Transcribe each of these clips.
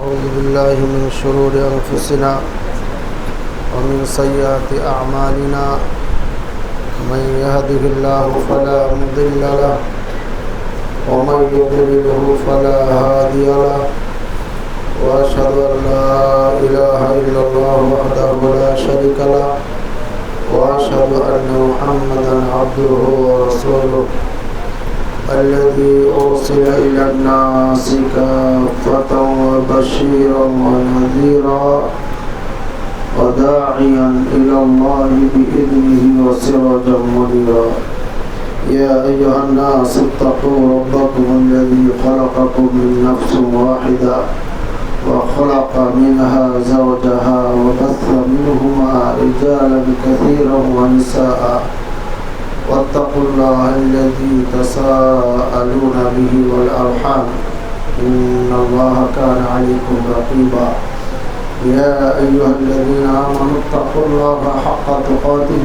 أعوذ بالله من شرور أنفسنا ومن سيئات أعمالنا من يهده الله فلا مضل له ومن يضلله فلا هادي له وأشهد أن لا إله إلا الله وحده لا شريك له وأشهد أن محمدا عبده ورسوله الذي أرسل إلى الناس كافة وبشيرا ونذيرا وداعيا إلى الله بإذنه وسراجا منيرا يا أيها الناس اتقوا ربكم الذي خلقكم من نفس واحدة وخلق منها زوجها وبث منهما رجالا كثيرا ونساء واتقوا الله الذي تساءلون به والأرحام إن الله كان عليكم رقيبا يا أيها الذين آمنوا اتقوا الله حق تقاته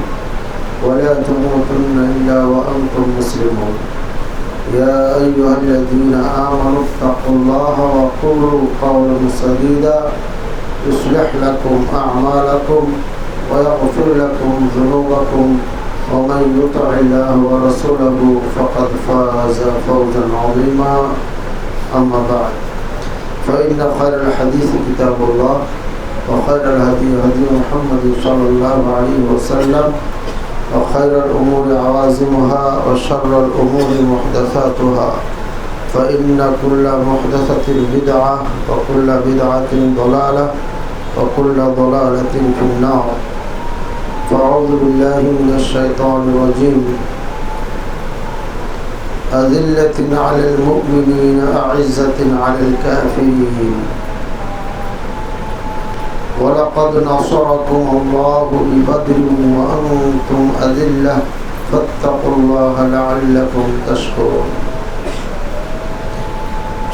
ولا تموتن إلا وأنتم مسلمون يا أيها الذين آمنوا اتقوا الله وقولوا قولا سديدا يصلح لكم أعمالكم ويغفر لكم ذنوبكم ومن يطع الله ورسوله فقد فاز فوزا عظيما أما بعد فإن خير الحديث كتاب الله وخير الهدي هدي محمد صلى الله عليه وسلم وخير الأمور عوازمها وشر الأمور محدثاتها فإن كل محدثة بدعة وكل بدعة ضلالة وكل ضلالة في النار فأعوذ بالله من الشيطان الرجيم أذلة على المؤمنين أعزة على الكافرين ولقد نصركم الله ببدر وأنتم أذلة فاتقوا الله لعلكم تشكرون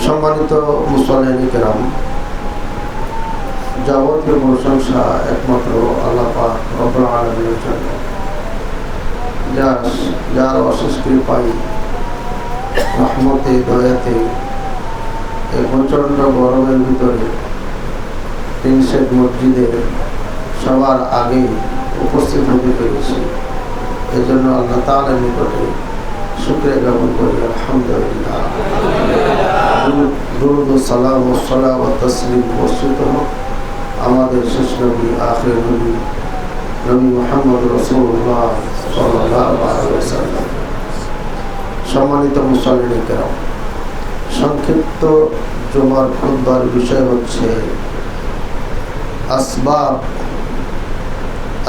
সম্মানিত মুসলিম কিরাম, যাবতীয় প্রশংসা একমাত্র আল্লাহ পাক রব্বুল আলামিনের জন্য, যার অশেষ কৃপায় রহমতে দয়াতে এই প্রচণ্ড গরমের ভিতরে তিনশেদ মসজিদে সবার আগে উপস্থিত হতে পেরেছি। এই জন্য আল্লাহ তাআলার নিকটে শুকরিয়া জ্ঞাপন করি, আলহামদুলিল্লাহ। দুরূদ ও সালাম ও সালাম ও তাসলিম বর্ষিত হোক আমাদের শেষ নবী আখির নবী নবী মুহাম্মদ রাসূলুল্লাহ সাল্লাল্লাহু আলাইহি ওয়াসাল্লাম। সম্মানিত মুসলিম কিরাম, সংক্ষিপ্ত জুমার খুতবার বিষয় হচ্ছে আসবাব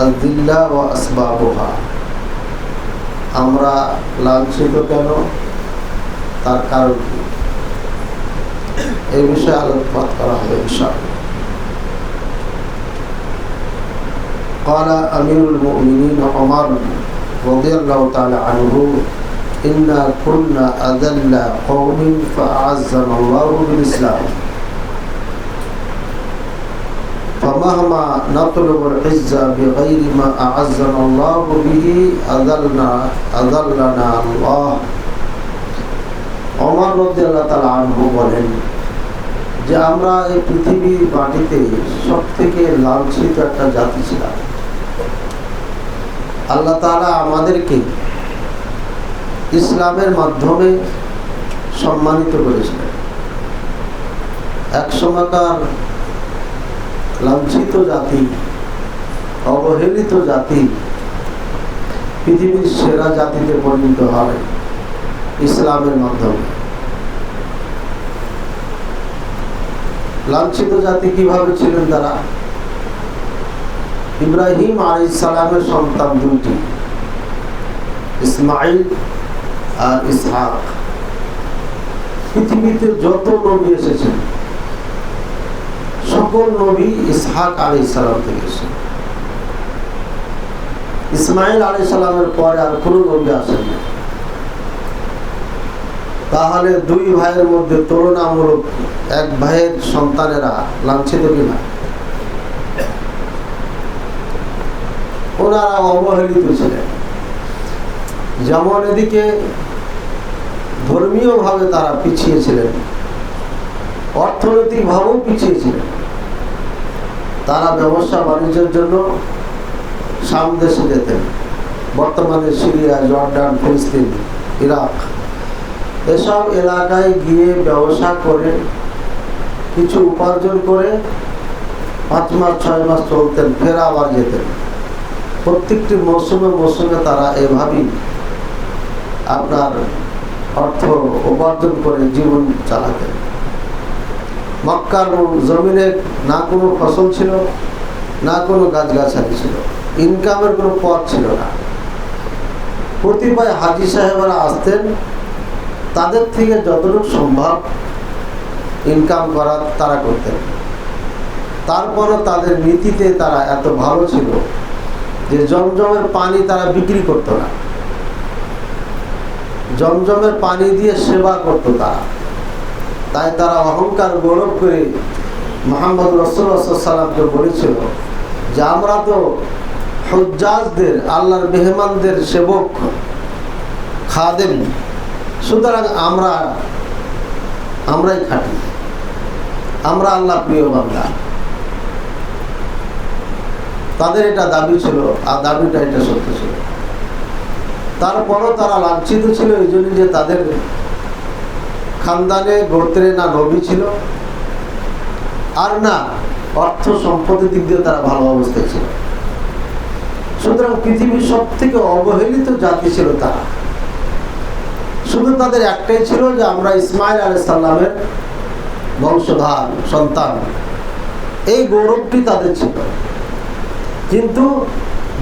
আয-যিল্লা ওয়া আসবাবুহা। আমরা লাঞ্ছিত কেন, তার কারণ কি, এই বিষয়ে আলোকপাত করা হবে ইনশাআল্লাহ। قال أمير المؤمنين عمر رضي الله تعالى عنه إنا كنا أذل قوم فأعزنا الله بالإسلام فمهما نطلب العزة بغير ما أعزنا الله به أذلنا الله। عمر رضي الله تعالى عنه বলেন যে আমরা এই পৃথিবীর মাটিতে সব থেকে লাঞ্ছিত একটা জাতি ছিলাম। আল্লাহ তাআলা আমাদেরকে ইসলামের মাধ্যমে সম্মানিত করেছিলেন। এক সময়কার লাঞ্ছিত জাতি, অবহেলিত জাতি পৃথিবীর সেরা জাতিতে পরিণত হয় ইসলামের মাধ্যমে। লাঞ্ছিত জাতি কিভাবে ছিলেন তারা? ইব্রাহিম আলাইহিস সালামের সন্তান দুটি, ইসমাইল আর ইসহাক। পৃথিবীতে যত নবী এসেছেন সকল নবী ইসহাক আলাইহিস সালাম থেকে এসেছেন। ইসমাইল আলাইহিস সালামের পরে আর কোনো নবী আসেন না। তাহলে দুই ভাইয়ের মধ্যে তুলনামূলক এক ভাইয়ের সন্তানেরা লাঞ্ছিত কিনা? ওনারা অবহেলিত ছিলেন। যেমন এদিকে ধর্মীয়ভাবে তারা পিছিয়ে ছিলেন, অর্থনৈতিকভাবেও পিছিয়ে ছিলেন। তারা ব্যবসা বাণিজ্যের জন্য শাম দেশে যেতেন, বর্তমানে সিরিয়া, জর্ডান, ফিলিস্তিন, ইরাক, এসব এলাকায় গিয়ে ব্যবসা করে কিছু উপার্জন করে 5 মাস 6 মাস চলতেন, ফের আবার যেতেন। প্রত্যেকটি মৌসুমে তারা এভাবেই আপনার অর্থ উপার্জন করে জীবন চালাতেন। মক্কার জমিনে না কোনো ফসল ছিল, না কোনো গাছগাছালি ছিল, ইনকামের কোনো পথ ছিল না। কতিপয় হাজি সাহেবরা আসতেন, তাদের থেকে যতটুকু সম্ভব ইনকাম করার তারা করতেন। তারপরও তাদের নীতিতে তারা এত ভালো ছিল যে জমজমের পানি তারা বিক্রি করতো না, জমজমের পানি দিয়ে সেবা করতো তারা। তাই তারা অহংকার গৌরব করে মুহাম্মদ রাসূলুল্লাহ সাল্লাল্লাহু আলাইহি ওয়াসাল্লামকে বলেছিল যে আমরা তো হুজ্জাজদের, আল্লাহর মেহমানদের সেবক, খাদেম, সুতরাং আমরাই খাঁটি, আমরা আল্লাহ প্রিয় বান্দা। তাদের এটা দাবি ছিল, আর দাবিটা এটা সত্য ছিল। তারপরও তারা লাঞ্ছিত ছিল এই জন্য যে তাদের খানদানে গোত্রে না নবী ছিল, আর না অর্থ সম্পদের দিক দিয়ে তারা ভালো অবস্থায় ছিল। সুতরাং পৃথিবীর সব থেকে অবহেলিত জাতি ছিল তারা। শুধু তাদের একটাই ছিল যে আমরা ইসমাইল আলাইহিস সালামের বংশধর সন্তান, এই গৌরবটি তাদের ছিল। কিন্তু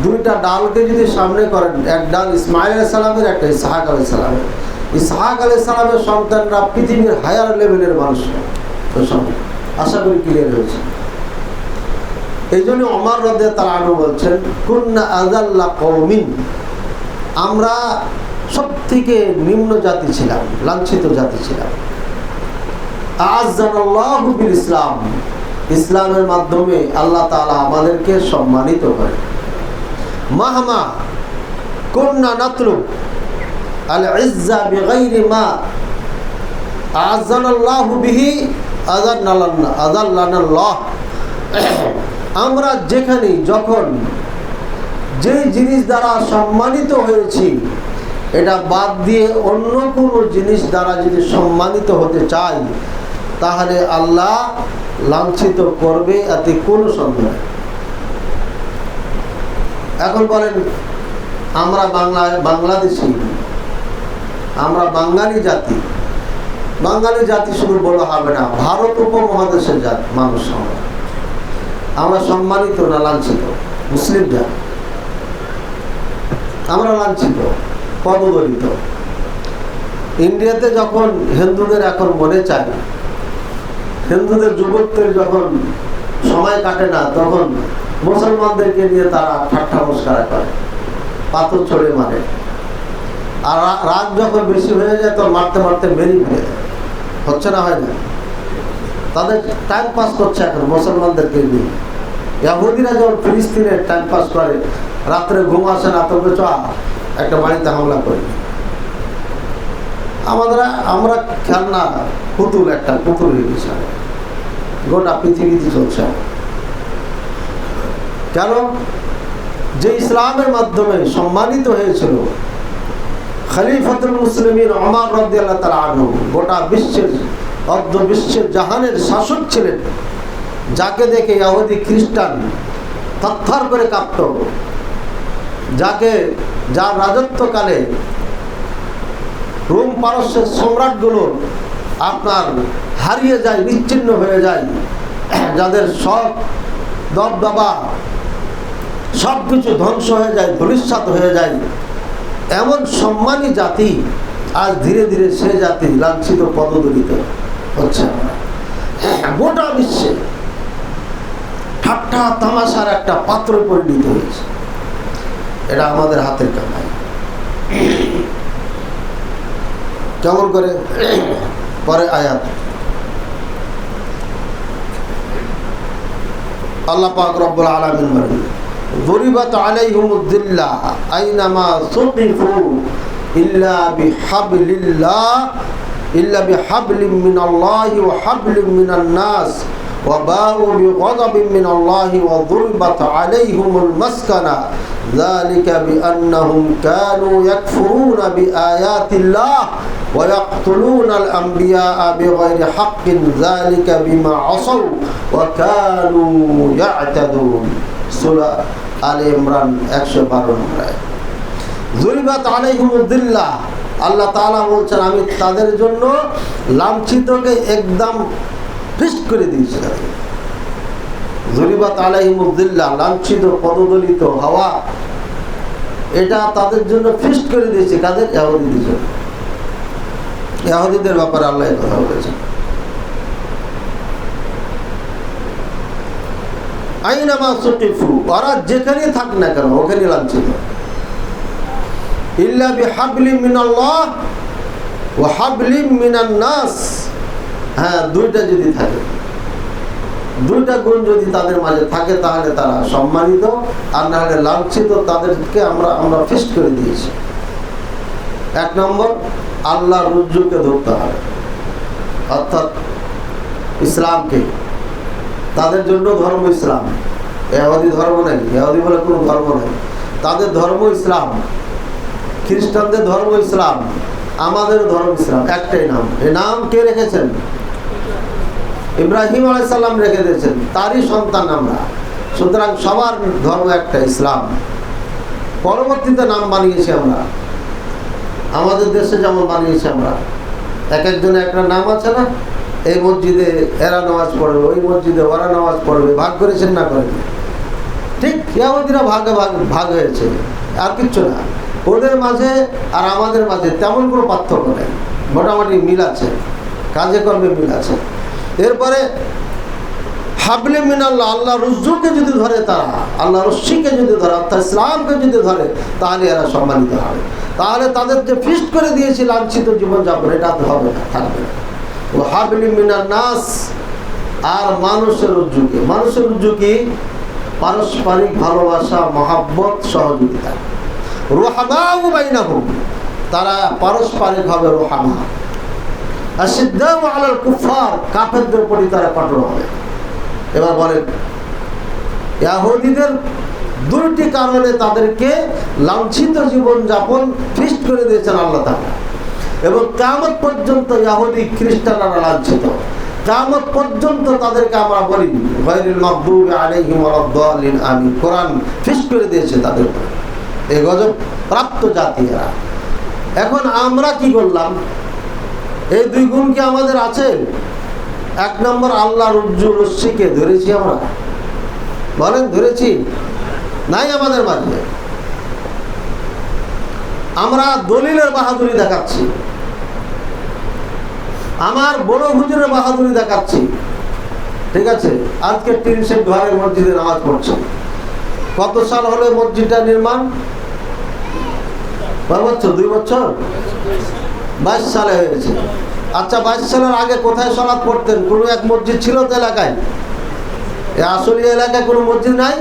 দুইটা ডালকে যদি সামনে করেন, এক ডাল ইসমাইল আলাইহিস সালামের, একটা ইসহাক আলাইহিস সালামের, ইসহাক আলাইহিস সালামের সন্তানরা পৃথিবীর হায়ার লেভেলের মানুষ। আশা করি ক্লিয়ার হয়েছে। এই জন্য ওমর রাদিয়াল্লাহু আনহু বলছেন, কুন্না আযাল্লা কওমিন, আমরা সব থেকে নিম্ন জাতি ছিলাম, লাঞ্ছিত জাতি ছিলাম। আ'আজ্জানাল্লাহু বিল ইসলাম, ইসলামের মাধ্যমে আল্লাহ তাআলা আমাদেরকে সম্মানিত করেন। মাহমা কুন্না নাতলুব আল ইজ্জা বিগাইরি মা আ'আজ্জানাল্লাহু বিহি আযাল্লানাল্লাহ, আমরা যেখানে যখন যে জিনিস দ্বারা সম্মানিত হয়েছি এটা বাদ দিয়ে অন্য কোনো জিনিস দ্বারা যদি সম্মানিত হতে চাই, তাহলে আল্লাহ লাঞ্ছিত করবে, এতে কোনো সন্দেহ নেই। এখন বলেন আমরা বাংলাদেশি, আমরা বাঙালি জাতি। বাঙালি জাতি শুধু বলা হবে না, ভারত উপমহাদেশের জাতি মানুষ আমরা সম্মানিত না লাঞ্ছিত? মুসলিম জাতি আমরা লাঞ্ছিত, পদদলিত। ইন্ডিয়াতে যখন হিন্দুদের এখন মনে চায়, হিন্দুদের যুবকদের যখন সময় কাটে না, তখন মুসলমানদেরকে নিয়ে তারা ঠাট্টা মস্করা করে, পাথর ছড়ে মারে। আর রাত যখন বেশি হয়ে যায় তখন মারতে মারতে মেরি ফেলে যায়। হচ্ছে না, হয় না? তাদের টাইম পাস করছে এখন মুসলমানদেরকে নিয়ে। ইহুদিরা যখন ফিলিস্তিনে টাইম পাস করে, রাত্রে ঘুম আসে না, তবে একটা বাড়িতে হামলা করি। আমরা খেলনা পুতুল, একটা পুতুল হয়ে গেছে, গোটা পৃথিবীতে চলছে। কারণ যে ইসলামের মাধ্যমে সম্মানিত হয়েছিল খলিফাতুল মুসলিমিন ওমর রাদিয়াল্লাহু তাআলা আনহু, গোটা বিশ্বের অর্ধ বিশ্বের জাহানের শাসক ছিলেন, যাকে দেখে ইহুদি খ্রিস্টান থরথর করে কাঁপত, যার রাজত্বকালে রোম পারস্যের সম্রাটগুলো আপনার হারিয়ে যায়, বিচ্ছিন্ন হয়ে যায়, যাদের সব দবদবা সব কিছু ধ্বংস হয়ে যায়, ধূলিসাৎ হয়ে যায়, এমন সম্মানী জাতি আজ ধীরে ধীরে সে জাতি লাঞ্ছিত, পদদলিত হচ্ছে। গোটা বিশ্বে ঠাট্টা তামাশার একটা পাত্র পরিণত হয়েছে। এটা আমাদের হাতের কামাই। কেমন করে? পরে আয়াত আল্লাহ পাক রব্বুল আলামিন বলেন, যুরিবাত আলাইহিমুদ যিল্লাহ আইনামা সুকিফু ইল্লা বিহাবলিল্লাহ ইল্লা বিহাবলিম মিনাল্লাহি ওয়া হাবলিম মিনান নাস ওয়া বাউ বিগযাবিন মিনাল্লাহি ওয়া যুরবাত আলাইহিমুল মাসকানা যালিকা বিআন্নাহুম কানু ইয়াকফুরুনা বিআয়াতিল্লাহ ওয়া ইয়াকতুলুনাল আমবিয়া'a বিগাইরি হাক্কিন যালিকা বিমা আসাউ ওয়া কানু ইয়া'তাদুন। সূরা আলে ইমরান 112 নম্বর। যুরবাত আলাইহিমুদ দিল্লাহ, আল্লাহ তাআলা বলছেন আমি তাদের জন্য লাঞ্ছিতকে একদম ফিক্সড করে দিয়েছি। যুরবাত আলাইহিমুদ দিল্লাহ, লাঞ্ছিত পদদলিত হওয়া, এটা তাদের জন্য ফিক্সড করে দিয়েছে। কাদের? ইহুদিদের জন্য। ইহুদিদের ব্যাপারে আল্লাহ এই কথা বলেছেন। আইনামা সুকিফু, ওরা যেখানে থাক না কেন ওখানে লাঞ্ছিত। ইল্লা বিহাবলিম মিনাল্লাহ ওয়া হাবলিম মিনান নাস, হ্যাঁ দুইটা যদি থাকে, দুইটা গুণ যদি তাদের মাঝে থাকে তাহলে তারা সম্মানিত, আর না হলে লাঞ্ছিত। তাদেরকে আমরা ফিক্সড করে দিয়েছি। এক নম্বর, আল্লাহর রজ্জুকে ধরতে হবে, অর্থাৎ ইসলামকে। তাদের জন্য ধর্ম ইসলাম, ইহুদি ধর্ম নেই, ইহুদি বলে কোনো ধর্ম নেই। তাদের ধর্ম ইসলাম, খ্রিস্টানদের ধর্ম ইসলাম, আমাদের ধর্ম ইসলাম, একটাই নাম। এই নাম কে রেখেছেন? ইব্রাহিম আলাইহিস সালাম রেখে দিয়েছেন, তারই সন্তান আমরা। সুতরাং সবার ধর্ম একটা, ইসলাম। পরবর্তীতে নাম বানিয়েছি আমরা, আমাদের দেশে যেমন বানিয়েছি আমরা, এক একজনে একটা নাম আছে না? এই মসজিদে এরা নামাজ পড়বে, ওই মসজিদে ওরা নামাজ পড়বে, ভাগ করেছেন না করেন? ঠিক ইহুদিরা ভাগ হয়েছে, আর কিচ্ছু না। ওদের মাঝে আর আমাদের মাঝে তেমন কোনো পার্থক্য নেই, মোটামুটি মিল আছে, কাজে কর্মে মিল আছে। এরপরে হাবলে মিনাল্লাহ, আল্লাহ রজ্জুকে যদি ধরে, তারা আল্লাহ রশ্মিকে যদি ধরে, অর্থাৎ ইসলামকে যদি ধরে, তাহলে এরা সম্মানিত হবে। তাহলে তাদের যে ফিক্সড করে দিয়েছি লাঞ্ছিত জীবনযাপন, এটা হবে না, থাকবে না। ও হাবলি মিনান নাস, আর মানুষের রজ্জুকে। মানুষের রজ্জু কি? পারস্পরিক ভালোবাসা, মহাব্বত, সহযোগিতা। রুহামাউ বাইনাহুম, তারা পারস্পরিক হবে রুহামা। আশিদ্দাউ আলাল কুফার, কাফেরদের প্রতি তারা কঠোর হবে। এবার বলেন, ইহুদিদের দুটি কারণে তাদেরকে লাঞ্ছিত জীবনযাপন ফিক্সড করে দিয়েছেন আল্লাহ তাআলা, এবং কিয়ামত পর্যন্ত ইহুদি খ্রিস্টানরা লাঞ্ছিত। কিয়ামত পর্যন্ত তাদেরকে আমরা বলি গায়রিল মাগদুবি আলাইহিম ওয়ালাদ-দাল্লিন, আমিন। কোরআন ফিক্সড করে দিয়েছে তাদের উপর, এই গজব প্রাপ্ত জাতিরা। এখন আমরা কি করলাম? এই দুই গুণ কি আমাদের আছে? এক নম্বর, আল্লাহ রজ্জু রশ্মিকে ধরেছি আমরা, বলেন ধরেছি? নাই আমাদের মাঝে। আমরা দলিলের বাহাদুরি দেখাচ্ছি, আমার বড় হুজুরের বাহাদুরি দেখাচ্ছি, ঠিক আছে? আজকে টিন শেড ঘরের মসজিদে নামাজ পড়ছে। কত সাল হলে মসজিদটা নির্মাণ? কয় বছর? 2 বছর? 22 সালে হয়েছে। আচ্ছা, 22 সালের আগে কোথায় সালাত পড়তেন? কোনো এক মসজিদ ছিল তো এলাকায়? আসলে এলাকায় কোনো মসজিদ নাই,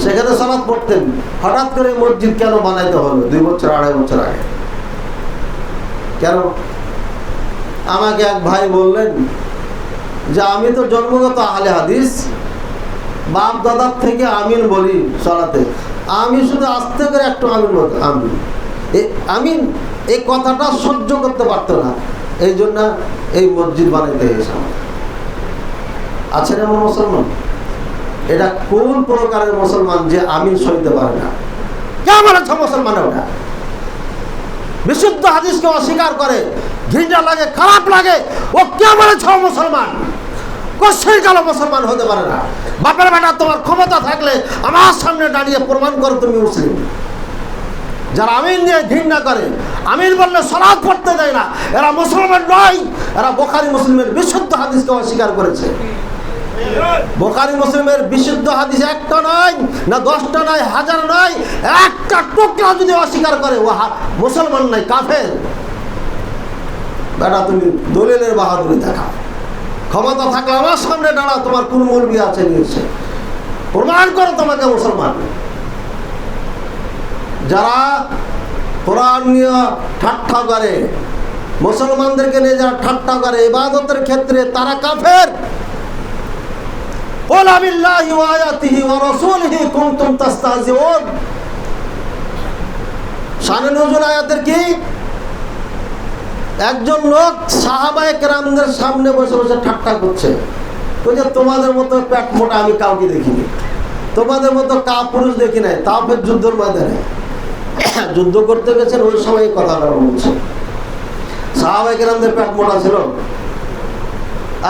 সেখানে সালাত পড়তেন। হঠাৎ করে মসজিদ কেন বানাইতে হলো 2 বছর 2.5 বছর আগে? কেন? আমাকে এক ভাই বললেন যে আমি তো জন্মগত আহলে হাদিস, বাপ দাদার থেকে আমিন বলি সালাতে, আমি শুধু আস্তে করে একটু আমিন বলতাম, আমিন আমিন, এই কথাটা সহ্য করতে পারতো না, এই জন্য এই মসজিদ বানাইতে হয়েছে। আছেন এমন মুসলমান? এটা কোন প্রকারের মুসলমান যে আমিন সইতে পারে না? কেমন আছে মুসলমান? ওটা বিশুদ্ধ হাদিসকে অস্বীকার করে, ঘৃণা লাগে, খারাপ লাগে, ও কেমন আছে মুসলমান? কোশ্চেন কালো মুসলমান হতে পারে না। বাপের বেটা, তোমার ক্ষমতা থাকলে আমার সামনে দাঁড়িয়ে প্রমাণ করো তুমি মুসলিম। যারা আমিন দিয়ে ঘৃণা করে, আমিন বললে সালাত পড়তে দেয় না, এরা মুসলমান নয়, এরা বুখারী মুসলিমের বিশুদ্ধ হাদিসকে অস্বীকার করেছে। বুখারী মুসলিমের বিশুদ্ধ হাদিস একটা নয়, না 10টা নয়, 1000 নয়, একটা টুকরা যদি অস্বীকার করে ও মুসলমান নয়, কাফের। বেটা তুমি দলিলের বাহাদুরি দেখা, ক্ষমতা থাকলে আমার সামনে দাঁড়াও, তোমার কোন মৌলবি আছে নিয়েছে, প্রমাণ করো তোমাকে মুসলমান। যারা কোরআন নিয়ে ঠাট্টা করে, মুসলমানদেরকে নিয়ে যারা ঠাট্টা করে ইবাদতের ক্ষেত্রে তারা কাফের। কুল আবিল্লাহি ওয়া আয়াতিহি ওয়া রাসূলিহি কুনতুম তাস্তাহজিউন। শানে নুজুল আয়াতের কি? একজন লোক সাহাবায়ে কেরামদের সামনে বসে বসে ঠাট্টা করছে, বলছে তোমাদের মতো পেট মোটা আমি কাউকে দেখিনি, তোমাদের মতো কাপুরুষ দেখি নাই, তাও ফের যুদ্ধের ময়দানে যুদ্ধ করতে গেছেন ওই সময় কথাটা বলছে। সাহাবায়ে কেরামদের পেট মোটা ছিল?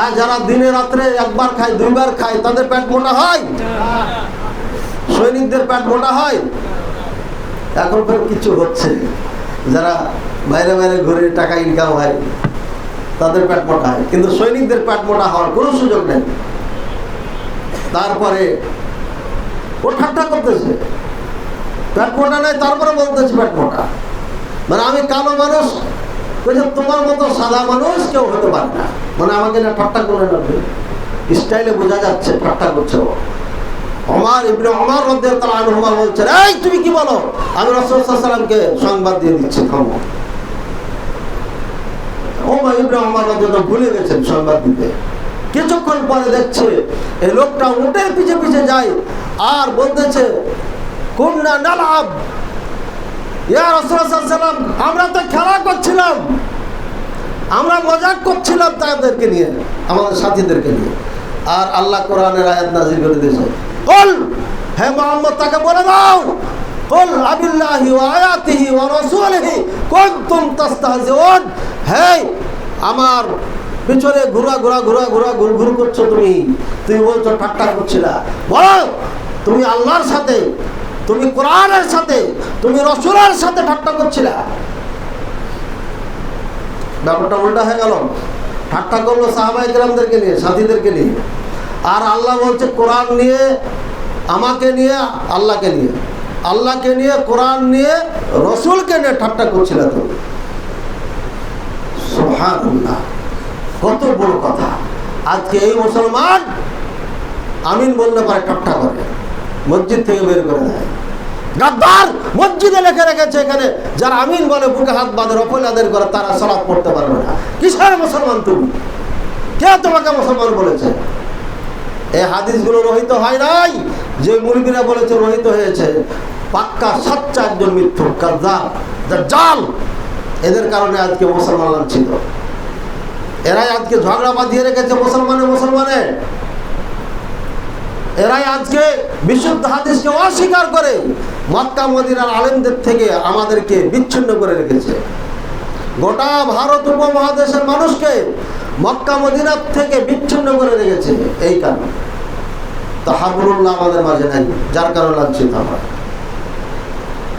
আর যারা দিনে রাত্রে একবার খায় দুইবার খায় তাদের পেট মোটা হয়? সৈনিকদের পেট মোটা হয়? এখন ফের কিছু হচ্ছে, যারা বাইরে বাইরে ঘুরে টাকা ইনকাম হয় তাদের পেট মোটা হয়, কিন্তু সৈনিকদের পেট মোটা হওয়ার কোনো সুযোগ নেই। তারপরে ও ঠাট্টা করতেছে, পেট মোটা নেই, তারপরে বলতেছে পেট মোটা। মানে আমি কালো মানুষ, তোমার মতো সাদা মানুষ কেউ হতে পারে না, মানে আমাকে না ঠাট্টা করে নেবে স্টাইলে বোঝা যাচ্ছে ঠাট্টা করছে। ওমর ইবনে ওমর রাদিয়াল্লাহু আনহু বলছেন, এই তুমি কি বলো? আমি রাসূল সাল্লাল্লাহু আলাইহি সাল্লামকে সংবাদ দিয়ে দিচ্ছি, থামো। ওমর ইবনে ওমর রাদিয়াল্লাহু ভুলে গেছেন সংবাদ দিতে। কিছুক্ষণ পরে দেখছে এই লোকটা উটের পিছে পিছে যায় আর বলতেছে, কুননা নালআব ইয়া রাসূলুল্লাহ সাল্লাল্লাহু আলাইহি ওয়াসাল্লাম, আমরা তো খেলা করছিলাম, আমরা মজাক করছিলাম তাদেরকে নিয়ে, আমাদের সাথীদেরকে নিয়ে। আর আল্লাহ কোরআনের আয়াত নাযিল করে দিয়েছে, কুল, হে মুহাম্মদ তাকে বলে দাও, কুল আবিল্লাহি ওয়া আয়াতিহি ওয়া রাসূলিহি কুনতুম তাস্তাহজিউন। হে আমার পিছনে ঘুরা করছো তুমি বলছো ঠাট্টা করছিলা। বলো তুমি আল্লাহর সাথে, তুমি কোরআনের সাথে, তুমি রাসূলের সাথে ঠাট্টা করছিলা। ব্যাপারটা উল্টা হয়ে গেল। ঠাট্টা করলো সাহাবায়ে কেরামদেরকে নিয়ে, সাথীদেরকে নিয়ে। আর আল্লাহ বলছে কোরআন নিয়ে, আমাকে নিয়ে, আল্লাহকে নিয়ে, আল্লাহকে নিয়ে, কোরআন নিয়ে, রাসূলকে নিয়ে ঠাট্টা করছিল তুমি। সুবহানাল্লাহ, কত বড় কথা। আজকে এই মুসলমান আমিন বললে পারে ঠাট্টা করে, মসজিদ থেকে বের করে দেয়। গাদ্দার মসজিদে লিখে রেখেছে এখানে যারা আমিন বলে বুকে হাত বাঁধে রফলাদের করে তারা সালাত পড়তে পারবে না। কিসের মুসলমান তুমি? কে তোমাকে মুসলমান বলেছে? এই হাদিসগুলো রহিত হয় নাই, যে মুলবিরা বলেছে রহিত হয়েছে। পাক্কা সচ্চা একজন মিথ্যুক কাযযাব, দাজ্জাল। এদের কারণে আজকে মুসলমান লাঞ্ছিত। এরাই আজকে ঝগড়া বাঁধিয়ে রেখেছে মুসলমানে। এরাই আজকে বিশুদ্ধ হাদিসকে অস্বীকার করে মক্কা মদিনার আলেমদের থেকে আমাদেরকে বিচ্ছিন্ন করে রেখেছে। গোটা ভারত উপমহাদেশের মানুষকে মক্কা মদিনার থেকে বিচ্ছিন্ন করে রেখেছে এই কারণে। তাহাবুরুল্লাহ আমাদের মাঝে নাই, যার কারণে লাঞ্ছিত আমরা,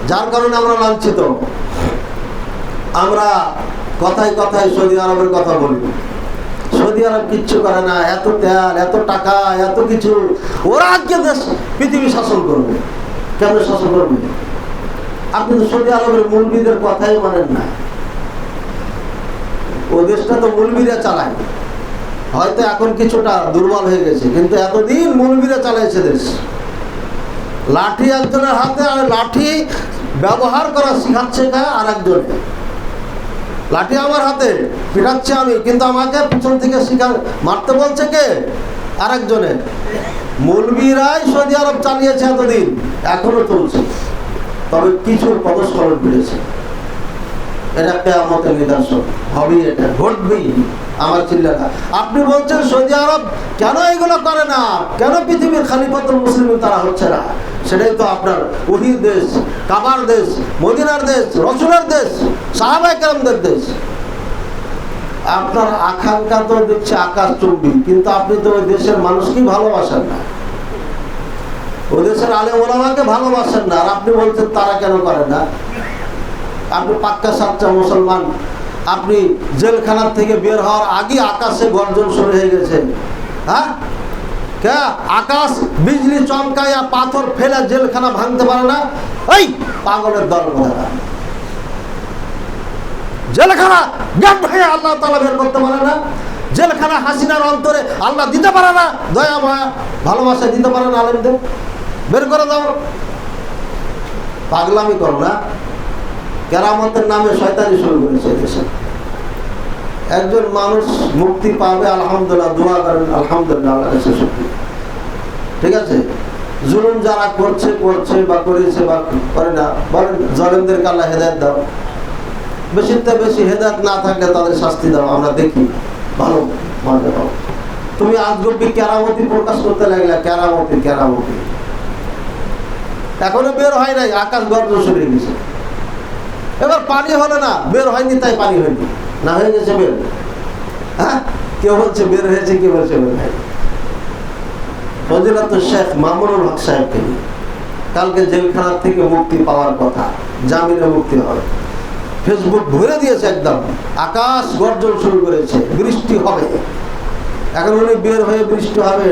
যার কারণে আমরা লাঞ্ছিত। আমরা কথায় কথায় সৌদি আরবের কথা বলি। সৌদি আরব কিচ্ছু করে না, এত তেল, এত টাকা, এত কিছু। ওরা আজকে দেশ পৃথিবী শাসন করবে। কেমন শাসন করবে? আপনি তো সৌদি আরবের মুলবিদের কথাই মানেন না। ও দেশটা তো মুলবিরা চালায়, হয়তো এখন কিছুটা দুর্বল হয়ে গেছে, কিন্তু এতদিন মুলবিরা চালাইছে দেশ। লাঠি একজনের হাতে, আর লাঠি ব্যবহার করা শিখাচ্ছে আর একজনে। লাঠি আমার হাতে, পিটাচ্ছে আমি, কিন্তু আমাকে পিছন থেকে মারতে বলছে কে? আর একজনে। মৌলবীরাই সৌদি আরব চালিয়েছে এতদিন, এখনো চলছে, তবে কিছু পদস্খলন বেড়েছে। এটা কিয়ামতের নিদর্শন হবেই, এটা ঘটবেই। আমার চিল্লাটা আপনি বলছেন সৌদি আরব কেন এগুলো করে না, কেন পৃথিবীর খলিফাতুল মুসলিমিন তারা হচ্ছে না? সেটাই তো আপনার ওহির দেশ, কাবার দেশ, মদিনার দেশ, রাসূলের দেশ, সাহাবায়ে কেরামদের দেশ। আপনার আকাঙ্ক্ষা তো দেখছে আকাশচুম্বী, কিন্তু আপনি তো ওই দেশের মানুষকেই ভালোবাসেন না, ওই দেশের আলেম ওলামাকে ভালোবাসেন না। আর আপনি বলছেন তারা কেন করে না? আপনি পাক্কা সাচ্চা মুসলমান। আপনি জেলখানার থেকে বের হওয়ার আগে আকাশে গর্জন শুরু হয়ে গেছে। হ্যাঁ, কে আকাশ বিজলি চমকায়া পাথর ফেলে জেলখানা ভাঙতে পারে না? এই পাগলের দল কথা। জেলখানা গেট ভেঙে আল্লাহ তাআলা বের করতে পারে না? জেলখানা হাসিনার অন্তরে আল্লাহ দিতে পারে না? দয়া মায়া ভালোবাসা দিতে পারে না? আলেমদের বের করে দাও। পাগলামি করো না। কেরামতের নামে শয়তানি শুরু করেছে দেশে। একজন মানুষ মুক্তি পাবে, আলহামদুলিল্লাহ, দোয়া করেন আলহামদুলিল্লাহ, আল্লাহ কাছে শুকরিয়া। ঠিক আছে, জুলুম যারা করছে বা করেছে বা করে না, বলেন জালেমদেরকে আল্লাহ হেদায়েত দাও। বেশিতে বেশি হেদায়েত না থাকলে তাদের শাস্তি দাও, আমরা দেখি ভালো মজা পাও। তুমি আজগবি কেরামতি প্রকাশ করতে লাগলে, কেরামতি এখনো বের হয় নাই, আকাশ গর্জন শুরু হয়ে গেছে। এবার পানি হলো না, বের হয়নি তাই পানি হয়নি, না হয়ে গেছে বের। হ্যাঁ, কেউ বলছে বের হয়েছে, কেউ বলছে বের হয়নি। ফজিলাতুল শেখ মামুনুল হক সাহেবকে কালকে জেলখানা থেকে মুক্তি পাওয়ার কথা, জামিনে মুক্তি হবে। ফেসবুক ভরে দিয়েছে একদম, আকাশ গর্জন শুরু করেছে, বৃষ্টি হবে। এখন উনি বের হয়ে বৃষ্টি হবে,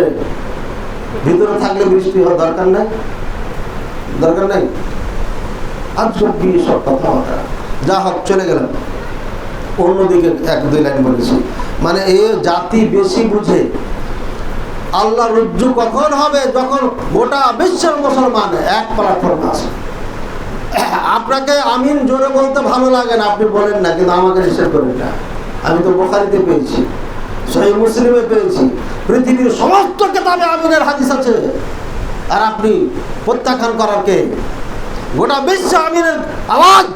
ভিতরে থাকলে বৃষ্টি হওয়ার দরকার নাই। আর সব কথাবার্তা যা হোক, চলে গেলাম অন্যদিকে। 1-2 লাইন বলেছি, মানে এই জাতি বেশি বুঝে। আল্লাহ রুজ্জু কখন হবে? যখন গোটা বিশ্বের মুসলমান এক প্ল্যাটফর্মে আসে। আপনাকে আমিন জোরে বলতে ভালো লাগে না, আপনি বলেন না, কিন্তু আমাকে নিষেধ করেন না। আমি তো বুখারীতে পেয়েছি, সহিহ মুসলিমে পেয়েছি, পৃথিবীর সমস্ত কিতাবে আমিনের হাদিস আছে। আর আপনি প্রত্যাখ্যান করার কে? গোটা বিশ্ব আমিনের আওয়াজ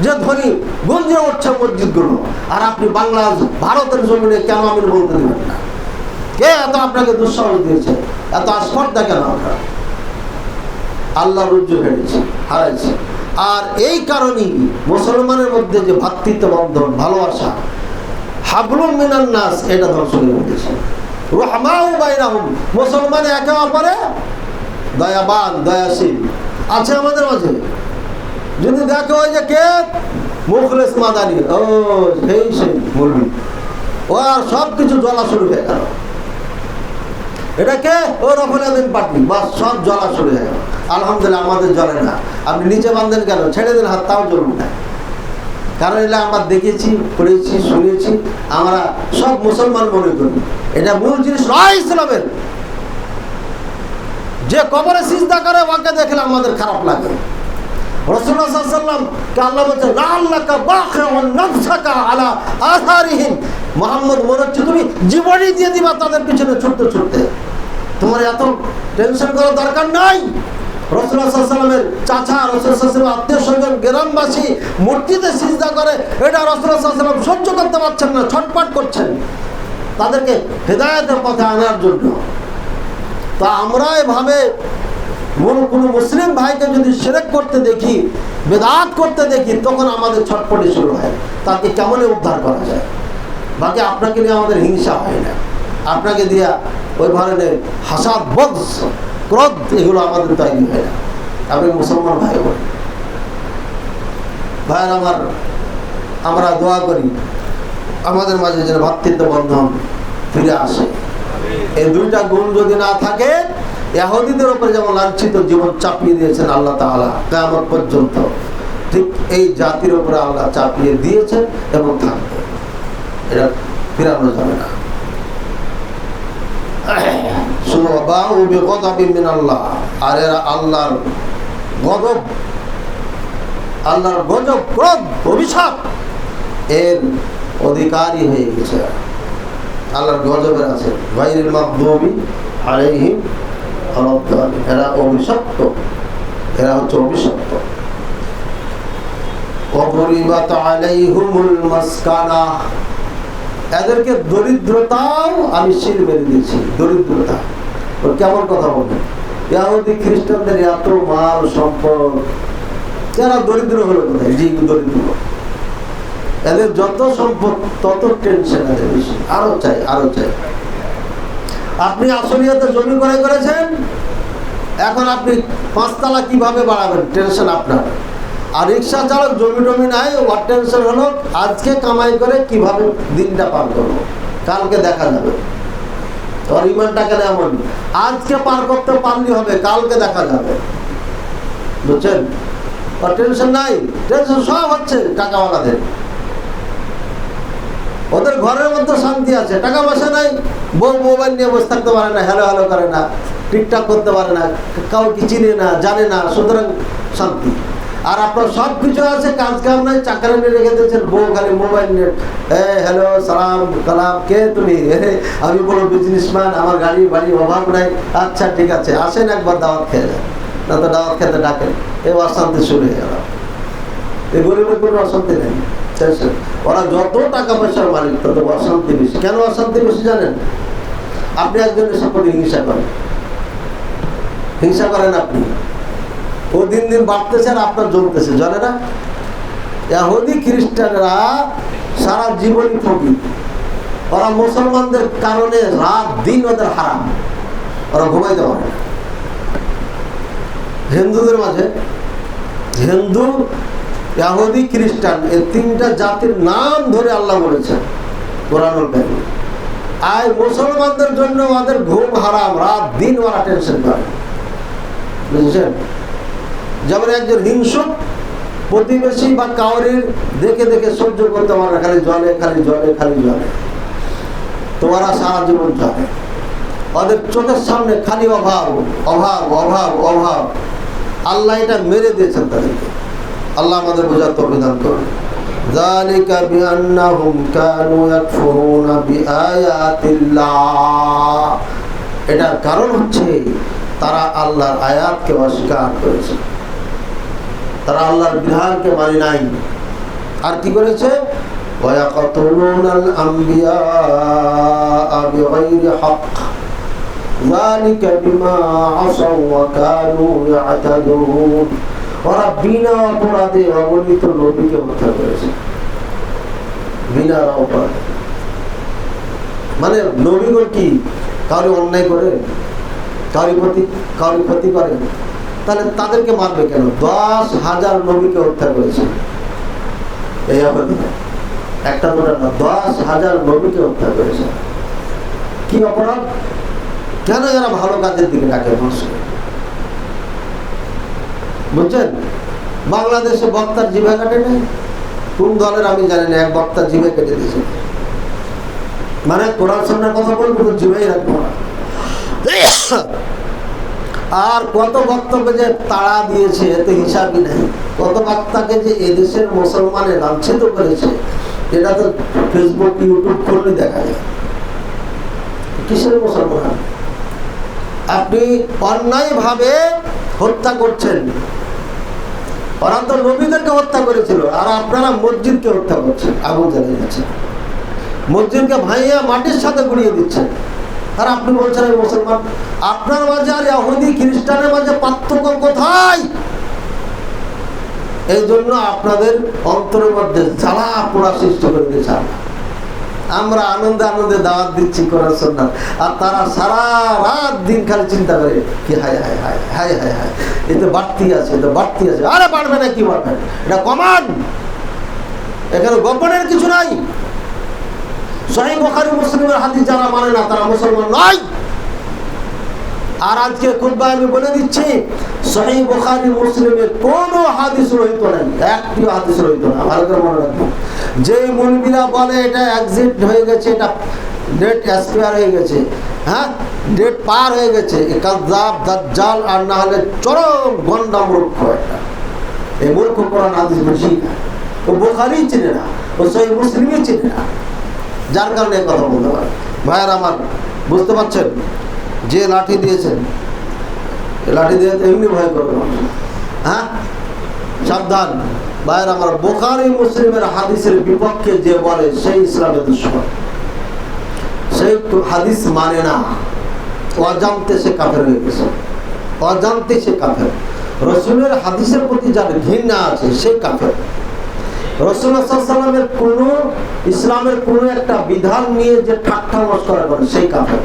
যে ধ্বনি গঞ্জে উঠছে মসজিদগুলো, আর আপনি বাংলাদেশ ভারতের জমিনে কেন আমিন বলতে দেবেন না? কে এত আপনাকে দুঃসাহস দিয়েছে? এত আস্পর্ধা কেন? আপনার আল্লাহ রুজ্জু হারাইছে। আর এই কারণেই মুসলমানের মধ্যে যে ভ্রাতৃত্ব বন্ধন, ভালোবাসা, হাবলুম মিনান নাস, এটা ধ্বংস হয়ে গেছে। রহমাউ বাইনাহুম, মুসলমান একে অপরে দয়াবান, দয়াশীল আছে আমাদের মাঝে। যদি দেখো ওই যে কে মুখলেস মাদানি, ও সেই বলবি, ও আর সব কিছু জ্বলা শুরু হয়ে গেল। এটা কে? ও রফুলাদিন পার্টি, বা সব জ্বলা শুরু হয়ে গেল। আলহামদুলিল্লাহ, আমাদের জ্বলে না। আপনি নিচে বাঁধেন কেন? ছেড়ে দিন হাত, তাও জ্বলবে না। কারণ এটা আমরা দেখেছি, পড়েছি, শুনেছি, আমরা সব মুসলমান মনে করি। এটা মূল জিনিস নয় ইসলামের। যে কবরে সিজদা করে ওকে দেখলে আমাদের খারাপ লাগে। রাসূলুল্লাহ সাল্লাল্লাহু আলাইহি ওয়াসাল্লামকে আল্লাহ বলেছেন, লাআল্লাকা বাখিউন নাফসাকা আলা আথারিহিম, মুহাম্মদ মনে হচ্ছে তুমি জীবনই দিয়ে দিবা তাদের পিছনে ছুটতে। তোমার এত টেনশন করার দরকার নাই। রাসূলুল্লাহ সাল্লাল্লাহু আলাইহি ওয়াসাল্লামের চাচা, রাসূলুল্লাহ সাল্লাল্লাহু আলাইহি ওয়াসাল্লামের আত্মীয়-স্বজন, গ্রামবাসী মূর্তিতে সিজদা করে, এটা রাসূলুল্লাহ সাল্লাল্লাহু আলাইহি ওয়াসাল্লাম সহ্য করতে পারছেন না, ছটফট করছেন তাদেরকে হেদায়েতের পথে আনার জন্য। তা আমরা এভাবে কোনো মুসলিম ভাইকে যদি শিরক করতে দেখি, বেদাত করতে দেখি, তখন আমাদের ছটফটি শুরু হয়, তাকে কেমন উদ্ধার করা যায়। বাকি আপনাকে নিয়ে আমাদের হিংসা হয় না, আপনাকে দিয়া ওই ধরনের হাসাদ, বগস, ক্রোধ, এগুলো আমাদের তৈরি হয় না। আপনি মুসলমান ভাই বোন, ভাইয়ের আমার, আমরা দোয়া করি আমাদের মাঝে যেন ভ্রাতৃত্ব বন্ধন ফিরে আসে। এই দুইটা গুণ যদি না থাকে, ইহুদিদের উপরে যেমন লাঞ্ছিত জীবন চাপিয়ে দিয়েছেন আল্লাহ তাআলা কিয়ামত পর্যন্ত, ঠিক এই জাতির উপরে আল্লাহ চাপিয়ে দিয়েছেন এবং থাকবে। এটা ফিরানো যাবে না। সুবাহু বিগদাবিন মিনাল্লাহ, আর এরা আল্লাহর গজব, ক্রোধ, অভিশাপ এর অধিকারী হয়ে গেছে। আল্লাহর গজবের আছে, গায়রিল মাগদুবি আলাইহিম ওয়ালাদ-দালিন, এরা অভিশপ্ত, এরা হচ্ছে অভিশপ্ত। ওয়াদরিবাত আলাইহিমুল মাসকানা, এদেরকে দরিদ্রতাও আমি শির মেরে দিয়েছি। দরিদ্রতা কেমন কথা বলবেন? ইহুদি খ্রিস্টানদের এত মাল সম্পদ, যারা দরিদ্র হলো কোথায়? যে দরিদ্র, এদের যত সম্পদ তত টেনশন এদের বেশি, আরো চাই। আপনি আসলিয়াতে জমি ক্রয় করেছেন, এখন আপনি 5 তলা কিভাবে বাড়াবেন, টেনশন আপনার। আর রিক্সা চালক জমি টমি নাই, ওর টেনশন হলো আজকে কামাই করে কিভাবে দিনটা পার করবো, কালকে দেখা যাবে। তোর ইমানটা কেন এমন? আজকে পার করতে পারলি হবে, কালকে দেখা যাবে, বুঝছেন? ওর টেনশন নাই, টেনশন সব হচ্ছে টাকাওয়ালাদের। ওদের ঘরের মধ্যে শান্তি আছে, টাকা পয়সা নাই, বউ মোবাইল নিয়ে বসে থাকতে পারে না, হ্যালো করে না, টিকটক করতে পারে না, কাউকে চিনে না, জানে না, সুতরাং শান্তি। আর আপনার সব কিছু আছে, কাজ কাম নাই, চাকরি নিয়ে রেখে দিয়েছেন, বউ খালি মোবাইল নেট, হ্যালো সালাম কালাম, কে তুমি? আমি বলো বিজনেসম্যান, আমার গাড়ি বাড়ি অভাব নাই। আচ্ছা ঠিক আছে, আসেন একবার দাওয়াত খেয়ে যান, না তো দাওয়াত খেতে ডাকেন, এই অশান্তি শুরু হয়ে গেল। এই গরিবের কোনো অশান্তি নেই, ওরা যত টাকা পয়সার মালিক তত অশান্তি বেশি। কেন অশান্তি বেশি জানেন? আপনি একজনের সম্পর্কে হিংসা করেন, হিংসা করেন আপনি, ও দিন দিন বাড়তেছে আর আপনার জমতেছে, জানে না? ইহুদি খ্রিস্টানরা সারা জীবনই ফকির, ওরা মুসলমানদের কারণে রাত দিন ওদের হারাম, ওরা ঘুমাইতে পারে না। হিন্দুদের মাঝে হিন্দু, ইহুদি, খ্রিস্টান, এই তিনটা জাতির নাম ধরে আল্লাহ বলেছেন কোরআনুল কারীমে। আর মুসলমানদের জন্য ওদের ঘুম হারাম, রাত দিন ওরা টেনশন করে, বুঝছেন? যেমন একজন হিংসুক প্রতিবেশী বা কাউরির দেখে দেখে সহ্য করতে পারে না, খালি জলে খালি জলে খালি জলে, তো ওরা সারা জীবন চলে, ওদের চোখের সামনে খালি অভাব অভাব অভাব অভাব। আল্লাহ এটা মেরে দিয়েছেন তাদেরকে। আল্লাহ আমাদের বোঝার তৌফিক দান করুন। যালিকা বিআন্নাহুম কানু ইয়াকফুরুনা বিআয়াতিল্লাহ, এটার কারণ হচ্ছে তারা আল্লাহর আয়াতকে অস্বীকার করেছে, তারা আল্লাহর বিধানকে মানে নাই। আর কি করেছে? ওয়ায়াকতুলুনাল আমবিয়া বিগাইরি হক যালিকা বিমা আসাউ ওয়া কানু ইয়াতাদুন, ওরা বিনা অপরাধে অগণিত নবীকে হত্যা করেছে, বিনা অপরাধে। মানে নবীগণ কি কারো অন্যায় করে, কারো ক্ষতি করে? তাহলে তাদেরকে মারবে কেন? 10,000 নবীকে হত্যা করেছে এই অপরাধে, একটা দুটা না, 10,000 নবীকে হত্যা করেছে। কি অপরাধ? কেন এরা ভালো কাজের দিকে ডাকে মানুষকে? বুঝছেন? বাংলাদেশে বক্তার জিভা কাটে নেই, কোন দলের আমি জানি না, এক বক্তার জিভা কেটে দিয়েছে, মানে কোরআন সুন্নাহর কথা বলবো তো জিভাই রাখবো না। আর কত বক্তব্য যে তাড়া দিয়েছে এতে হিসাবই নেই, কত বক্তাকে যে এদেশের মুসলমানে লাঞ্ছিত করেছে, এটা তো ফেসবুক ইউটিউব খুললে দেখা যায়। কিসের মুসলমান? আপনি অন্যায়ভাবে হত্যা করছেন। ওরা তো নবীদেরকে হত্যা করেছিল, আর আপনারা মসজিদকে হত্যা করছেন, আগুন জ্বালিয়ে দিচ্ছেন, মসজিদকে ভাইয়া মাটির সাথে গুড়িয়ে দিচ্ছেন, আর আপনি বলছেন আমি মুসলমান। আপনার মাঝে আর ইহুদি খ্রিস্টানের মাঝে পার্থক্য কোথায়? এই জন্য আপনাদের অন্তরের মধ্যে জ্বালা পোড়া সৃষ্টি করে দিয়েছে। আমরা আনন্দে আনন্দে দাওয়াত দিচ্ছি কোরআন সুন্নাহ, আর তারা সারা রাত দিন খালি চিন্তা করে কি হায় হায় হায় হায় হায় হায়, এতে বাড়তি আছে, এতে বাড়তি আছে। আরে বাড়বে না, কি বাড়বে? এটা কমান, এখানে গোপনের কিছু নাই। সহিহ বুখারী মুসলিমের হাদিস যারা মানে না তারা মুসলমান নয়। আর আজকে খুতবায় আমি বলে দিচ্ছি, সহিহ বুখারী মুসলিমের কোনো হাদিস রহিত নাই, একটিও হাদিস রহিত না। ভালো করে মনে রাখবো। যে মুলবিরা বলে এটা এক্সিট হয়ে গেছে, এটা ডেট এক্সপায়ার হয়ে গেছে, হ্যাঁ ডেট পার হয়ে গেছে, কাযযাব দাজ্জাল, আর না হলে চরম গন্ডা মূর্খ একটা। এই মূর্খ কোরআন হাদিস বুঝি না, ও বুখারী চিনে না, ও সহিহ মুসলিমই চিনে না, যার কারণে কথা বলতে পারে। ভাইয়ার আমার, বুঝতে পারছেন? যে লাঠি দিয়েছেন, লাঠি দিয়ে এমনি ভয় করবে, হ্যাঁ সাবধান। ভাইয়ার আমার, বুখারী মুসলিমের হাদিসের বিপক্ষে যে বলে সেই ইসলামের দুশমন, সেই হাদিস মানে না, অজান্তে সে কাফের হয়ে গেছে, অজান্তে সে কাফের। রাসূলের হাদিসের প্রতি যার ঘৃণা আছে সে কাফের। রাসূলুল্লাহ সাল্লাল্লাহু আলাইহি ওয়াসাল্লামের কোন ইসলামের কোন একটা বিধান নিয়ে যে ঠাট্টা মস্করা করে সেই কাফের।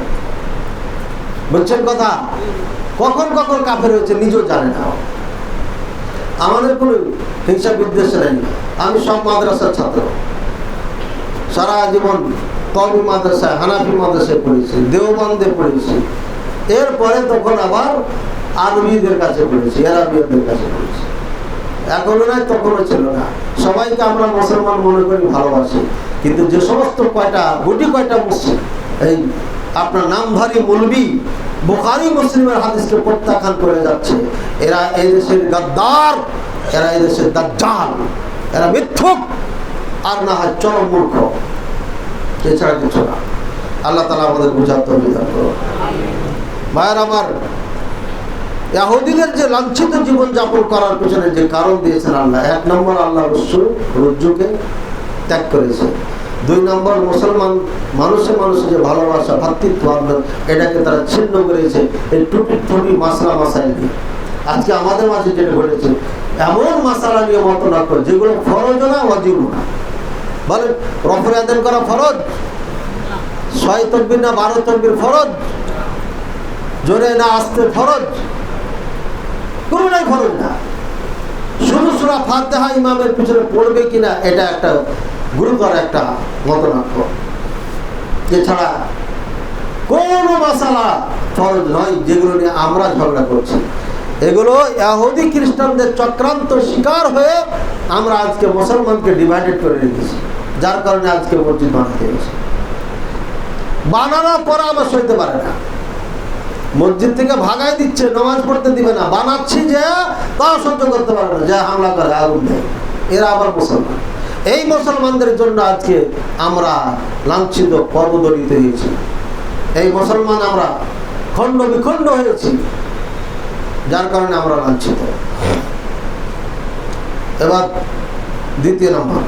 বুঝছেন কথা? কখন কখন কাফের হয়েছে নিজেও জানে না। আমাদের কোনো হিংসা বিদ্বেষ নেই। আমি সব মাদ্রাসার ছাত্র, সারা জীবন কওমি মাদ্রাসায়, হানাফি মাদ্রাসায় পড়েছি, দেওবন্দে পড়েছি, এরপরে তখন আবার আরবিদের কাছে পড়েছি, আরবিয়াদের কাছে পড়েছি। এখনো নয়, তখনও ছিল না। সবাইকে আমরা মুসলমান মনে করি, ভালোবাসি, কিন্তু যে সমস্ত গুটি কয়টা মুসলিম, এই আপনার নামধারী মৌলবি বুখারী মুসলিমের হাদিসকে প্রত্যাখ্যান করে যাচ্ছে, এরা এই দেশের গাদ্দার, এরা এদেশের দাজ্জাল, এরা মিথ্যুক, আর না হয় চরম মূর্খ, এছাড়া কিছু না। আল্লাহ তাআলা আমাদের বুঝার তৌফিক দান করুন। ভাইয়ের আমার, ইহুদিদের যে লাঞ্ছিত জীবন যাপন করার পেছনে যে কারণ দিয়েছেন আল্লাহ, 1 নম্বর আল্লাহ রজ্জুকে ত্যাগ করেছে। 2 নম্বর মুসলমান মানুষে মানুষে যে ভালোবাসা, ভাতৃত্ব, এটাকে তারা ছিন্ন করেছে এই টুটি মাসলা মাসাইল দিয়ে। আজকে আমাদের মাঝে যেটা ঘটেছে, এমন মাসালা নিয়ে মতনাদ করে যেগুলো ফরজ না ওয়াজিব না। বলে রফরে আদান করা ফরজ, 6 তাকবীর না 12 তাকবীর ফরজ, জোরে না আস্তে ফরজ, কোনটাই ফরজ না। শুধু সূরা ফাতিহা ইমামের পিছনে পড়বে কিনা এটা একটা গুরুতর একটা মতনাক্য। এছাড়া কোন মাসালা ফরজ নয় যেগুলো নিয়ে আমরা ঝগড়া করছি। এগুলো ইহুদি খ্রিস্টানদের চক্রান্ত শিকার হয়ে আমরা আজকে মুসলমানকে ডিভাইডেড করে রেখেছি, যার কারণে আজকে মসজিদ বানাতে হয়েছে। বানানোর পরামর্শ হইতে পারে না, মসজিদ থেকে ভাগাই দিচ্ছে, নামাজ পড়তে দিবে না, বানাচ্ছি যে তাও সহ্য করতে পারে না, যে হামলা করে আগুন দেয়, এরা আবার মুসলমান। এই মুসলমানদের জন্য আজকে আমরা লাঞ্ছিত পদদলিত হয়েছি, এই মুসলমান আমরা খণ্ড বিখণ্ড হয়েছি, যার কারণে আমরা লাঞ্ছিত। এবার 2 নম্বর,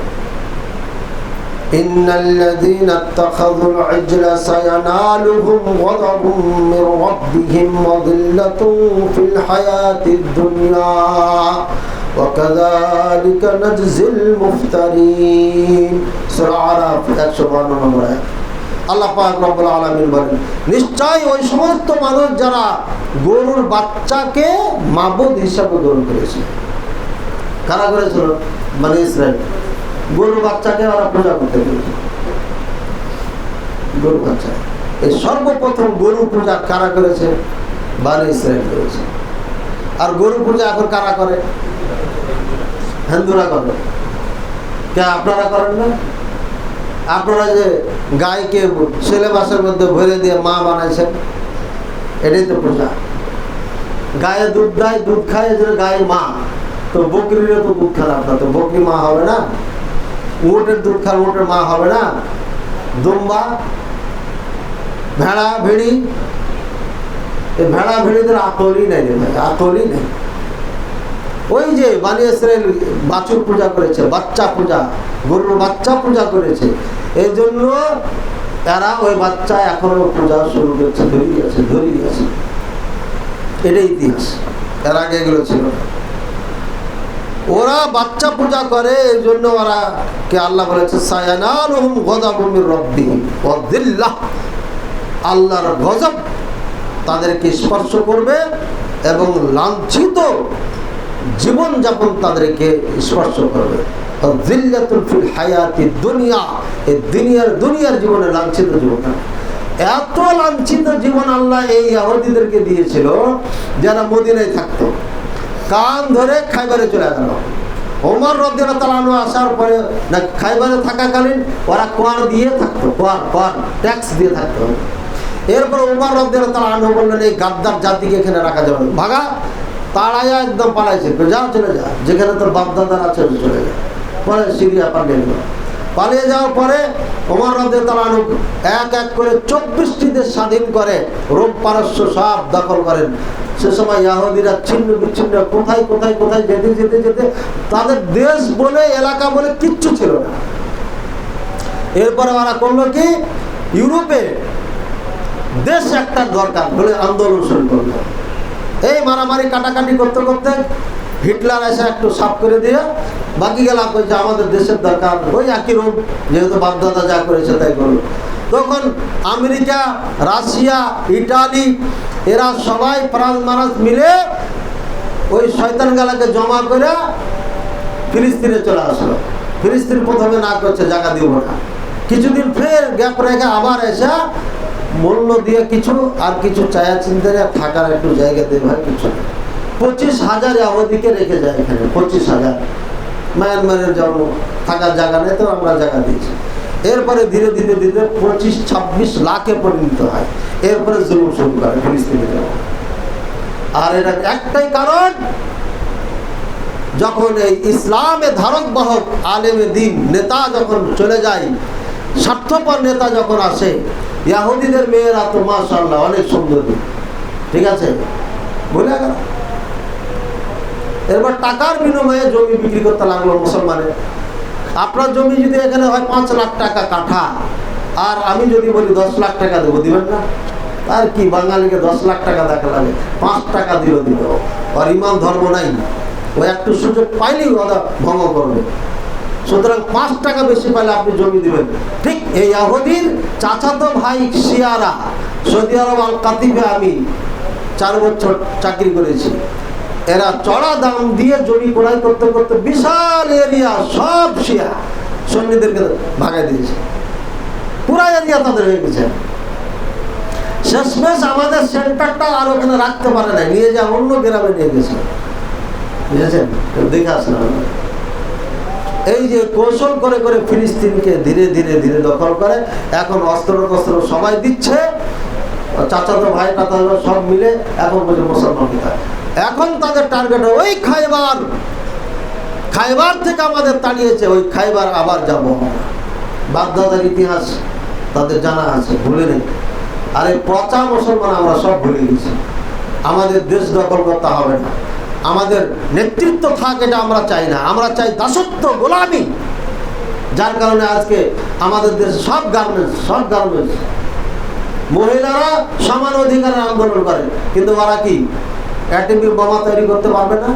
ইন্নাল্লাযীনা ইত্তাখাযুল ইজলা সায়ানালুহুম গাযাবুম মির রাব্বিহিম ওয়া যিল্লাতুন ফিল হায়াতিদ দুনিয়া ওয়া কাযালিকা নাজজিল মুফতারিন। সূরা আরাফ 152 নম্বর আয়াত। আল্লাহ পাক রব্বুল আলামিন বলেন, নিশ্চয় ওই সমস্ত মানুষ যারা গরুর বাচ্চাকে মাবুদ হিসাবে গ্রহণ করেছে। কারা করেছিল? বনি ইসরাইল। গরুর বাচ্চাকে ওরা পূজা করতে পেরেছে। গরু বাচ্চা, এই সর্বপ্রথম গরু পূজা কারা করেছে? বনি ইসরাইল করেছে। আর গরু পূজা এখন কারা করে? হিন্দুরা করে। কে আপনারা করেন না? আপনারা যে গাইকে সিলেবাসের মধ্যে ভরে দিয়ে মা বানাইছেন, এটাই তো পূজা। গায়ে দুধ দেয়, দুধ খায়, যে গায়ে মা। তো বকরিরও তো দুধ খান আপনার, তো বকরি মা হবে না? উটের দুধ খান, উটের মা হবে না? দুম্বা, ভেড়া, ভেড়ি, এই ভেড়া ভেড়িদের আকলই নেই রে ভাই, আকলই নেই। ওই যে বনি ইসরাইল বাছুর পূজা করেছে, বাচ্চা পূজা, গরুর বাচ্চা পূজা করেছে, এই জন্য এরা ওই বাচ্চা এখনো পূজা শুরু করছে, ধরিয়ে আছে। এটাই ইতিহাস, এর আগে এগুলো ছিল। ওরা বাচ্চা পূজা করে, এই জন্য ওরা কে আল্লাহ বলেছে সায়ানালুহুম গাযাবুম মির রাব্বিহিম ওয়া যিল্লাহ, আল্লাহর গজব তাদেরকে স্পর্শ করবে এবং লাঞ্ছিত জীবন যাপন তাদেরকে স্পর্শ করবে। যিল্লাতুল ফিল হায়াতিদ দুনিয়া, এই দুনিয়ার জীবনে লাঞ্ছিত জীবন। এত লাঞ্ছিত জীবন আল্লাহ এই ইহুদিদেরকে দিয়েছিল, যারা মদিনায় থাকতো। কান ধরে খাইবারে চলে গেল। ওমর রাদিয়াল্লাহু তাআলা আনহু আসার পরে না, খাইবারে থাকাকালীন ওরা কর দিয়ে থাকতো, কর ট্যাক্স দিয়ে থাকতো। এরপর ওমর রাদিয়াল্লাহু তাআলা আনহু বললেন, এই গাদ্দার জাতিকে এখানে রাখা যাবে না, ভাগা। তাড়াইয়া একদম পালাইছে, যা চলে যা, যেখানে তোর বাপদাদার আছে চলে যা। পরে সিরিয়া পালিয়ে যাওয়ার পরে ওমর রাদিয়াল্লাহু তাআলা আনহু এক এক করে 24টি দেশ স্বাধীন করে, রোম পারস্য সব দখল করেন। সে সময় ইহুদিরা ছিন্ন বিচ্ছিন্ন কোথায় যেতে তাদের দেশ বলে, এলাকা বলে কিচ্ছু ছিল না। এরপরে ওরা করলো কি, ইউরোপে দেশ একটা দরকার বলে আন্দোলন শুরু করলো। এই মারামারি কাটাকাটি করতে করতে হিটলার এসে একটু সাফ করে দিয়ে বাকি গেলাম, যে আমাদের দেশের দরকার, ওই একই রূপ, যেহেতু বাপদাদা যা করেছে তাই করলো। তখন আমেরিকা, রাশিয়া, ইটালি, এরা সবাই প্রাণ মারাজ মিলে ওই শয়তান গালাকে জমা করে ফিলিস্তিনে চলে আসলো। ফিলিস্তিন প্রথমে না করছে, জায়গা দিব না। কিছুদিন ফের গ্যাপ রেখে আবার এসে মূল্য দিয়ে কিছু আর কিছু চায়া চিন্তা থাকার একটু জায়গা দেবে, হয় কিছু 25,000 ইহুদিকে রেখে যায় এখানে। 25,000 মায়ানমারের জন্য থাকার জায়গা নেই, তো আমরা জায়গা দিয়েছি। এরপরে ধীরে 25-26 লাখে পরিণত হয়। এরপরে জুলুম শুরু করে ফিলিস্তিনে। আর এটা একটাই কারণ, যখন এই ইসলামের ধারক বাহক আলেমে দিন নেতা যখন চলে যায়, স্বার্থপর নেতা যখন আসে, ইহুদিদের মেয়েরা তো মাশাআল্লাহ অনেক সুন্দরী, ঠিক আছে, বুঝলে গেল। এরপর টাকার বিনিময়ে জমি বিক্রি করতে লাগলো মুসলমানের। আপনার জমি যদি এখানে হয় 5 লাখ টাকা কাঠা, আর আমি যদি বলি 10 লাখ টাকা দেবো, দিবেন না? আর কি বাঙালিকে 10 লাখ টাকা দেখা লাগে, 5 টাকা দিল দিল, আর ইমান ধর্ম নাই, ও একটু সুযোগ পাইলেই ওরা ভঙ্গ করবে। সুতরাং 5 টাকা বেশি পাইলে আপনি জমি দিবেন। ঠিক এই ইহুদির চাচাতো ভাই শিয়ারা, সৌদি আরব আল কাতিফে আমি 4 বছর চাকরি করেছি। এরা চড়া দাম দিয়ে জমি ক্রয় করতে করতে বিশাল এরিয়া সব শিয়া সন্নিদেরকে ভাগাই দিয়েছে, পুরা এরিয়া তাদের হয়ে গেছে। শেষমেশ আমাদের সেন্টারটা আর ওখানে রাখতে পারে না, নিয়ে যা অন্য গ্রামে নিয়ে গেছে, বুঝেছেন? দেখে আসলাম এই যে কৌশল করে করে ফিলিস্তিনকে ধীরে ধীরে ধীরে দখল করে, এখন অস্ত্র টস্ত্র সবাই দিচ্ছে, চাচাতো ভাই টাতা সব মিলে এখন বলছে মুসলমান কোথায়। এখন তাদের টার্গেট ওই খাইবার থেকে আমাদের তাড়িয়েছে, ওই খাইবার আবার যাব। বাগদাদের ইতিহাস তাদের জানা আছে, ভুলে নেই। আর এই পচা মুসলমান আমরা সব ভুলে গেছি। আমাদের দেশ দখল করতে হবে না, আমাদের নেতৃত্ব থাক, এটা আমরা চাই না। আমরা চাই দাসত্ব, গোলামি। যার কারণে আজকে আমাদের দেশে সব গার্মেন্টস মহিলারা সমান অধিকারের আন্দোলন করে, কিন্তু ওরা কি অ্যাটমিক বোমা তৈরি করতে পারবে না?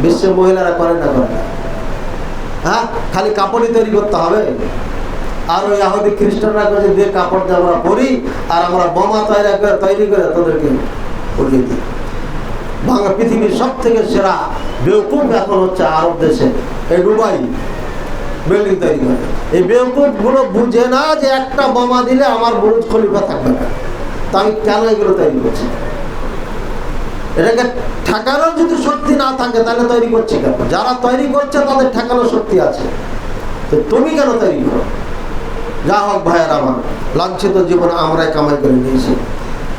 বিশ্বের মহিলারা করে না? হ্যাঁ, খালি কাপড়ই তৈরি করতে হবে। আর ওই ইহুদি খ্রিস্টানরা কাছে দিয়ে কাপড় দিয়ে আমরা পরি, আর আমরা বোমা তৈরি করে তাদেরকে উড়িয়ে দিই। বাংলা পৃথিবীর সব থেকে সেরা বেউকুফ এখন হচ্ছে আরব দেশে, এই দুবাই বিল্ডিং তৈরি করে। এই বেউকুফ গুলো বুঝে না যে একটা বোমা দিলে আমার বুরুজ খলিফা থাকবে না, তা আমি কেন এগুলো তৈরি করছি? এটাকে ঠেকানোর যদি শক্তি না থাকে তাহলে তৈরি করছে কেন? যারা তৈরি করছে তাদের ঠেকানোর শক্তি আছে, তো তুমি কেন তৈরি করো? যা হোক ভাইয়ের আমার, লাঞ্ছিত জীবন আমরাই কামাই করে নিয়েছি।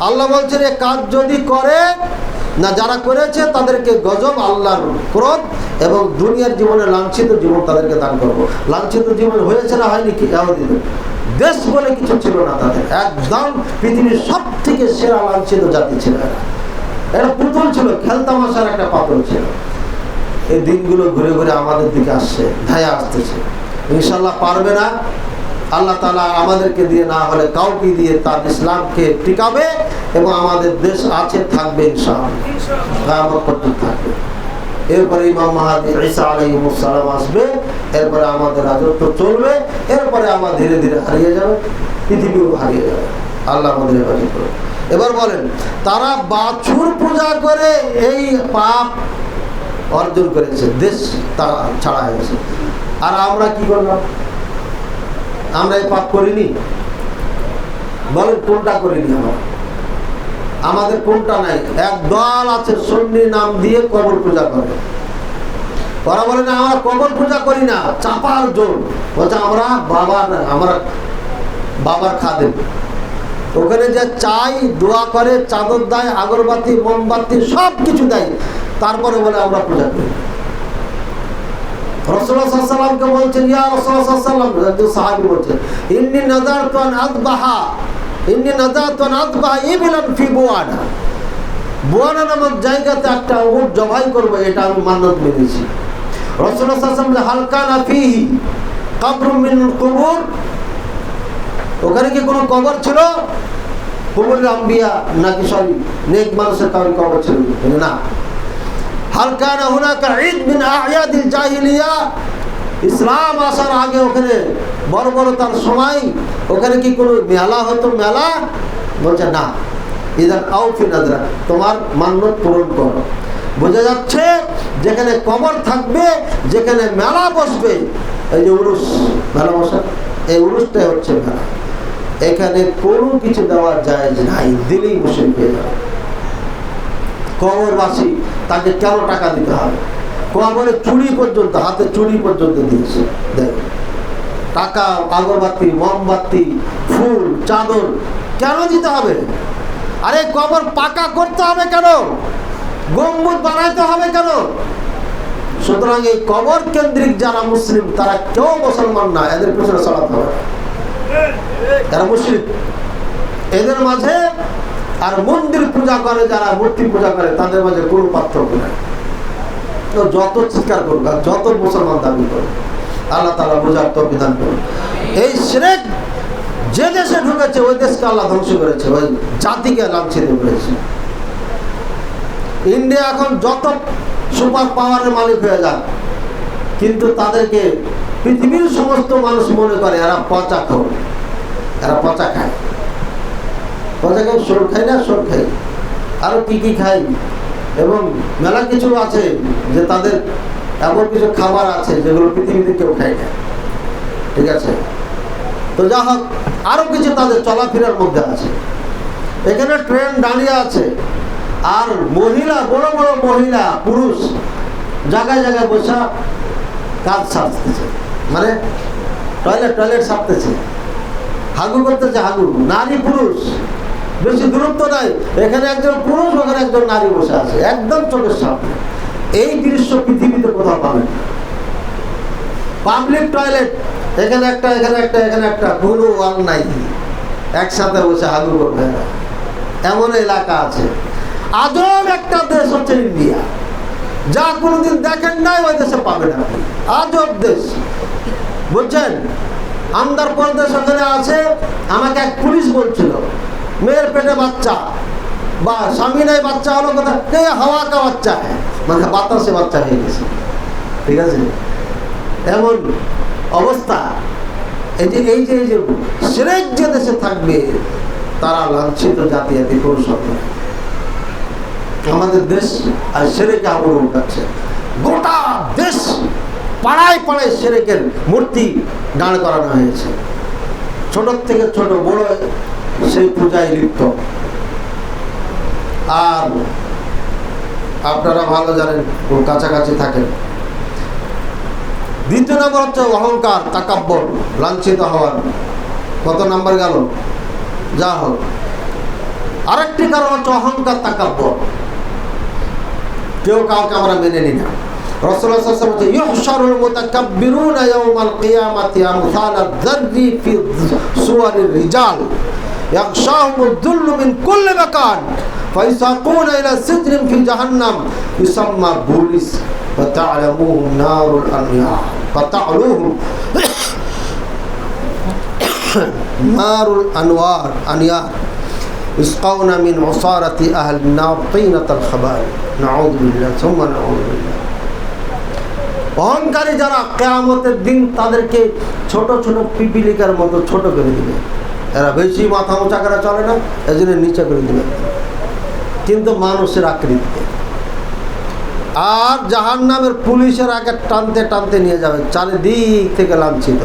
আল্লাহ বলছেন এ কাজ যদি করে না, যারা করেছে তাদেরকে গজব, আল্লাহর ক্রোধ এবং দুনিয়ার জীবনে লাঞ্ছিত জীবন তাদেরকে দান করবো। লাঞ্ছিত জীবন হয়েছে না হয়নি? কি ইহুদিদের দেশ বলে কিছু ছিল না তাদের, একদম পৃথিবীর সব থেকে সেরা লাঞ্ছিত জাতি ছিল। এটা পুতুল ছিল, খেলতামাশার একটা পাত্র ছিল। এই দিনগুলো ঘুরে ঘুরে আমাদের দিকে আসছে, ধায়া আসতেছে। ইনশাল্লাহ পারবে না, আল্লাহ তাআলা আমাদেরকে দিয়ে না হলে কাউকে দিয়ে তার ইসলামকে টিকাবে, এবং আমাদের দেশ আছে, থাকবে ইনশাআল্লাহ, কিয়ামত পর্যন্ত থাকবে। এরপরে ইমাম মাহদী ঈসা আলাইহিস সালাম আসবে, এরপরে আমাদের রাজত্ব চলবে, এরপরে আবার ধীরে ধীরে হারিয়ে যাবে, পৃথিবীও হারিয়ে যাবে। আল্লাহ আমাদের হেফাজত করুন। এবার বলেন, তারা বাছুর পূজা করে এই পাপ অর্জন করেছে, দেশ তারা ছাড়া হয়েছে। আর আমরা কি করলাম? আমরা এই পাপ করিনি? বলেন কোনটা করিনি? আমাদের কোনটা নাই? এক দল আছে সুন্নি নাম দিয়ে কবর পূজা করে। ওরা বলে না আমরা কবর পূজা করি না, চাপার জোর বলছে আমরা বাবার খাদেম। ওখানে যে চাই, দোয়া করে, চাদর দেয়, আগরবাতি, মোমবাতি সব কিছু দেয়, তারপরে বলে আমরা পূজা করি। রাসূলুল্লাহ সাল্লাল্লাহু আলাইহি ওয়াসাল্লামকে বলছেন, ইয়া রাসূলুল্লাহ সাল্লাল্লাহু আলাইহি ওয়াসাল্লাম, একজন সাহাবী বলছেন, ইন্নী নাযারতু আন আযবাহা ইবলান ফি বুয়ানা। বুয়ানা নামক জায়গাতে একটা উট জবাই করব, এটা আমি মান্নত মেনেছি। রাসূলুল্লাহ সাল্লাল্লাহু আলাইহি ওয়াসাল্লাম, হাল কানা ফিহি কবরুম মিনাল কুবুর? ওখানে কি কোনো কবর ছিল? কুবুরুল আম্বিয়া নাকি সরি নেক মানুষের কারো কবর ছিল না। হাল কানা হুনাকা ঈদ মিন আ'য়াদিল জাহিলিয়া? ইসলাম আসার আগে ওখানে বড় বড় তার সময় ওখানে কি কোনো মেলা হতো? মেলা বলছে না। ইদান আউফি নাযরা, তোমার মান্যত পূরণ করো। বোঝা যাচ্ছে যেখানে কবর থাকবে, যেখানে মেলা বসবে, এই যে উরুস মেলা বসা, এই উরুসটাই হচ্ছে মেলা। এখানে কোনো কিছু দেওয়া যায় নাই, দিলেই মুশরিক হয়ে যাবে। কবরবাসী তাকে কেন টাকা দিতে হবে? কবরে চুড়ি পর্যন্ত, হাতে চুড়ি পর্যন্ত দিয়েছে, দেখ টাকা, আগরবাতি, মোমবাতি, ফুল, চাদর কেন দিতে হবে? আরে কবর পাকা করতে হবে কেন? গম্বুজ বানাইতে হবে কেন? সুতরাং এই কবর কেন্দ্রিক যারা মুসলিম তারা কেউ মুসলমান না, এদের পিছনে চলাতে হবে, এরা মুশরিক। এদের মাঝে আর মন্দির পূজা করে যারা, মূর্তি পূজা করে, তাদের মাঝে কোনো পার্থক্য নেই। তো যত চিৎকার করুক আর যত মুসলমান দাবি করুক, আল্লাহ তাআলা বোঝার তৌফিক দান করুন। এই শিরক যে দেশে ঢুকেছে ওই দেশকে আল্লাহ ধ্বংস করেছে, ওই জাতিকে লাঞ্ছিত করেছে। ইন্ডিয়া এখন যত সুপার পাওয়ারের মালিক হয়ে যাক, কিন্তু তাদেরকে পৃথিবীর সমস্ত মানুষ মনে করে এরা পচা খায়, এরা পচা খায়, পচা খায়, সর খায় না, সর খায়, আরো কি কি খায়, এবং মেলা কিছু আছে যে তাদের এমন কিছু খাবার আছে যেগুলো পৃথিবীতে কেউ খায় না, ঠিক আছে। তো যা হোক, আরো কিছু তাদের চলাফেরার মধ্যে আছে। এখানে ট্রেন দাঁড়িয়ে আছে, আর মহিলা, বড় বড় মহিলা পুরুষ জায়গায় জায়গায় বসা কাজ সারতেছে, মানে টয়লেট সারতেছে, হাগু করতেছে, হাগু, নারী পুরুষ বেশি দূরত্ব নাই, এখানে একজন পুরুষ, ওখানে একজন নারী বসে আছে, একদম চোখের সামনে। এই দৃশ্য পৃথিবীতে কোথাও পাবেন না। পাবলিক টয়লেট, এখানে একটা, এখানে একটা, এখানে একটা, কোনো ওয়াল নাই, একসাথে বসে হাগু করবে, এমন এলাকা আছে। আজব একটা দেশ হচ্ছে ইন্ডিয়া, যা কোনোদিন দেখেন নাই ওই দেশে পাবেন আপনি। আজব দেশ, বুঝছেন। আন্ধ্র প্রদেশ ওখানে আছে। আমাকে এক পুলিশ বলছিল, মেয়ের পেটে বাচ্চা বা স্বামী নাই, বাচ্চা হলো কথা, হাওয়া কা বাচ্চা, মানে বাতাসে বাচ্চা হয়ে গেছে, ঠিক আছে। এমন অবস্থা। এই যে শিরক যে দেশে থাকবে তারা লাঞ্ছিত জাতি, এতে কোনো সন্দেহ নেই। আমাদের দেশ আর শিরকে আগুন উঠাচ্ছে, গোটা দেশ পাড়ায় পাড়ায় শিরকের মূর্তি দাঁড় করানো হয়েছে, ছোট থেকে ছোট বড় সেই পূজায় লিপ্ত। আর আপনারা ভালো জানেন, ওর কাছাকাছি থাকেন। দ্বিতীয় নম্বর হচ্ছে অহংকার, তাকাব্বর, লাঞ্ছিত হওয়ার। কত নাম্বার গেল? যা হোক, আরেকটি কারণ হচ্ছে অহংকার, তাকাব্বর। কেউ কাউকে আমরা মেনে নিই না। রাসূলুল্লাহ সাল্লাল্লাহু আলাইহি ওয়াসাল্লাম বলেন, ইউহশারুল মুতাকাব্বিরুনা ইয়াওমাল কিয়ামাতি আমসালাদ যাররি ফি সুওয়ারির রিজাল ইয়াগশাহুমুদ যুল্লু মিন কুল্লি মাকান ফায়সাকুনা ইলা সিদরিন ফি জাহান্নাম ইউসাম্মা বুলিস ওয়া তা'লামুহু নারুল আনয়ার ফাতা'লুহু নারুল আনয়ার ইসকাউনা মিন উসারাতি আহলিন নার তিনাতাল খাবাল নাউযু বিল্লাহ সুম্মা নাউযু বিল্লাহ। অহংকারী যারা, কিয়ামতের দিন তাদেরকে ছোট ছোট পিপিলিকার মতো ছোট করে দিবে। এরা বেশি মাথা উঁচা করে চলে না, এজন্য নিচে করে দিবে, কিন্তু মানুষের আকৃতিতে। আর জাহান্নামের পুলিশের আগে টানতে টানতে নিয়ে যাবে, চারিদিক থেকে লাঞ্ছিত।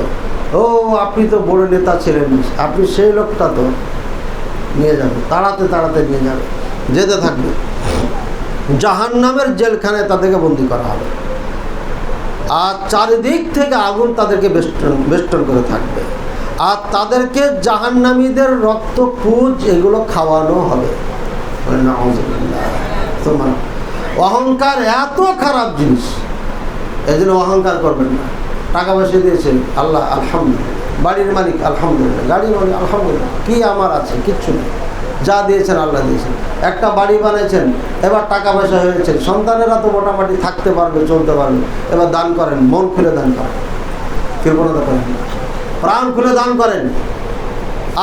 ও আপনি তো বড় নেতা ছিলেন, আপনি সেই লোকটা, তো নিয়ে যাবে, তাড়াতে তাড়াতে নিয়ে যাবে, যেতে থাকবে। জাহান্নামের জেলখানে তাদেরকে বন্দি করা হবে, আর চারিদিক থেকে আগুন তাদেরকে বেষ্টন করে থাকবে, আর তাদেরকে জাহান্নামীদের রক্ত পুজ এগুলো খাওয়ানো হবে। অহংকার এত খারাপ জিনিস, এই জন্য অহংকার করবেন না। টাকা পয়সা দিয়েছেন, আল্লাহ আলহামদুলিল্লাহ। বাড়ির মালিক আলহামদুলিল্লাহ, গাড়ির মালিক আলহামদুলিল্লাহ, কি আমার আছে? কিচ্ছু নেই, যা দিয়েছেন আল্লাহ দিয়েছেন। একটা বাড়ি বানিয়েছেন, এবার টাকা পয়সা হয়েছে, সন্তানেরা তো মোটামুটি থাকতে পারবে, চলতে পারবে, এবার দান করেন, মন খুলে দান করেন, কৃপণতা করেন, প্রাণ খুলে দান করেন।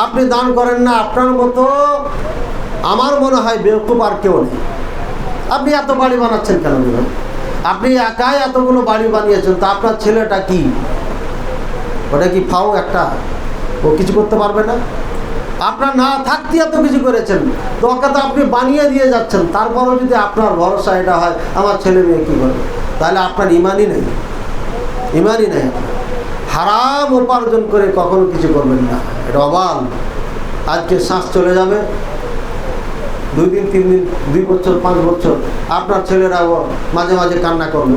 আপনি দান করেন না, আপনার মতো আমার মনে হয় বেওকুফ আর কেউ নেই। আপনি এত বাড়ি বানাচ্ছেন কেন? আপনি একাই এতগুলো বাড়ি বানিয়েছেন, তা আপনার ছেলেটা কি, ওটা কি ফাও একটা? ও কিছু করতে পারবে না? আপনার না থাকতে এত কিছু করেছেন, তো ওকে তো আপনি বানিয়ে দিয়ে যাচ্ছেন। তারপরও যদি আপনার ভরসা এটা হয় আমার ছেলে মেয়ে কী করবে, তাহলে আপনার ইমানই নেই, ইমানই নেই। হারাম উপার্জন করে কখনো কিছু করবেন না, এটা অবাল। আজকে শ্বাস চলে যাবে, 2 দিন 3 দিন, 2 বছর 5 বছর আপনার ছেলেরাও মাঝে মাঝে কান্না করবে,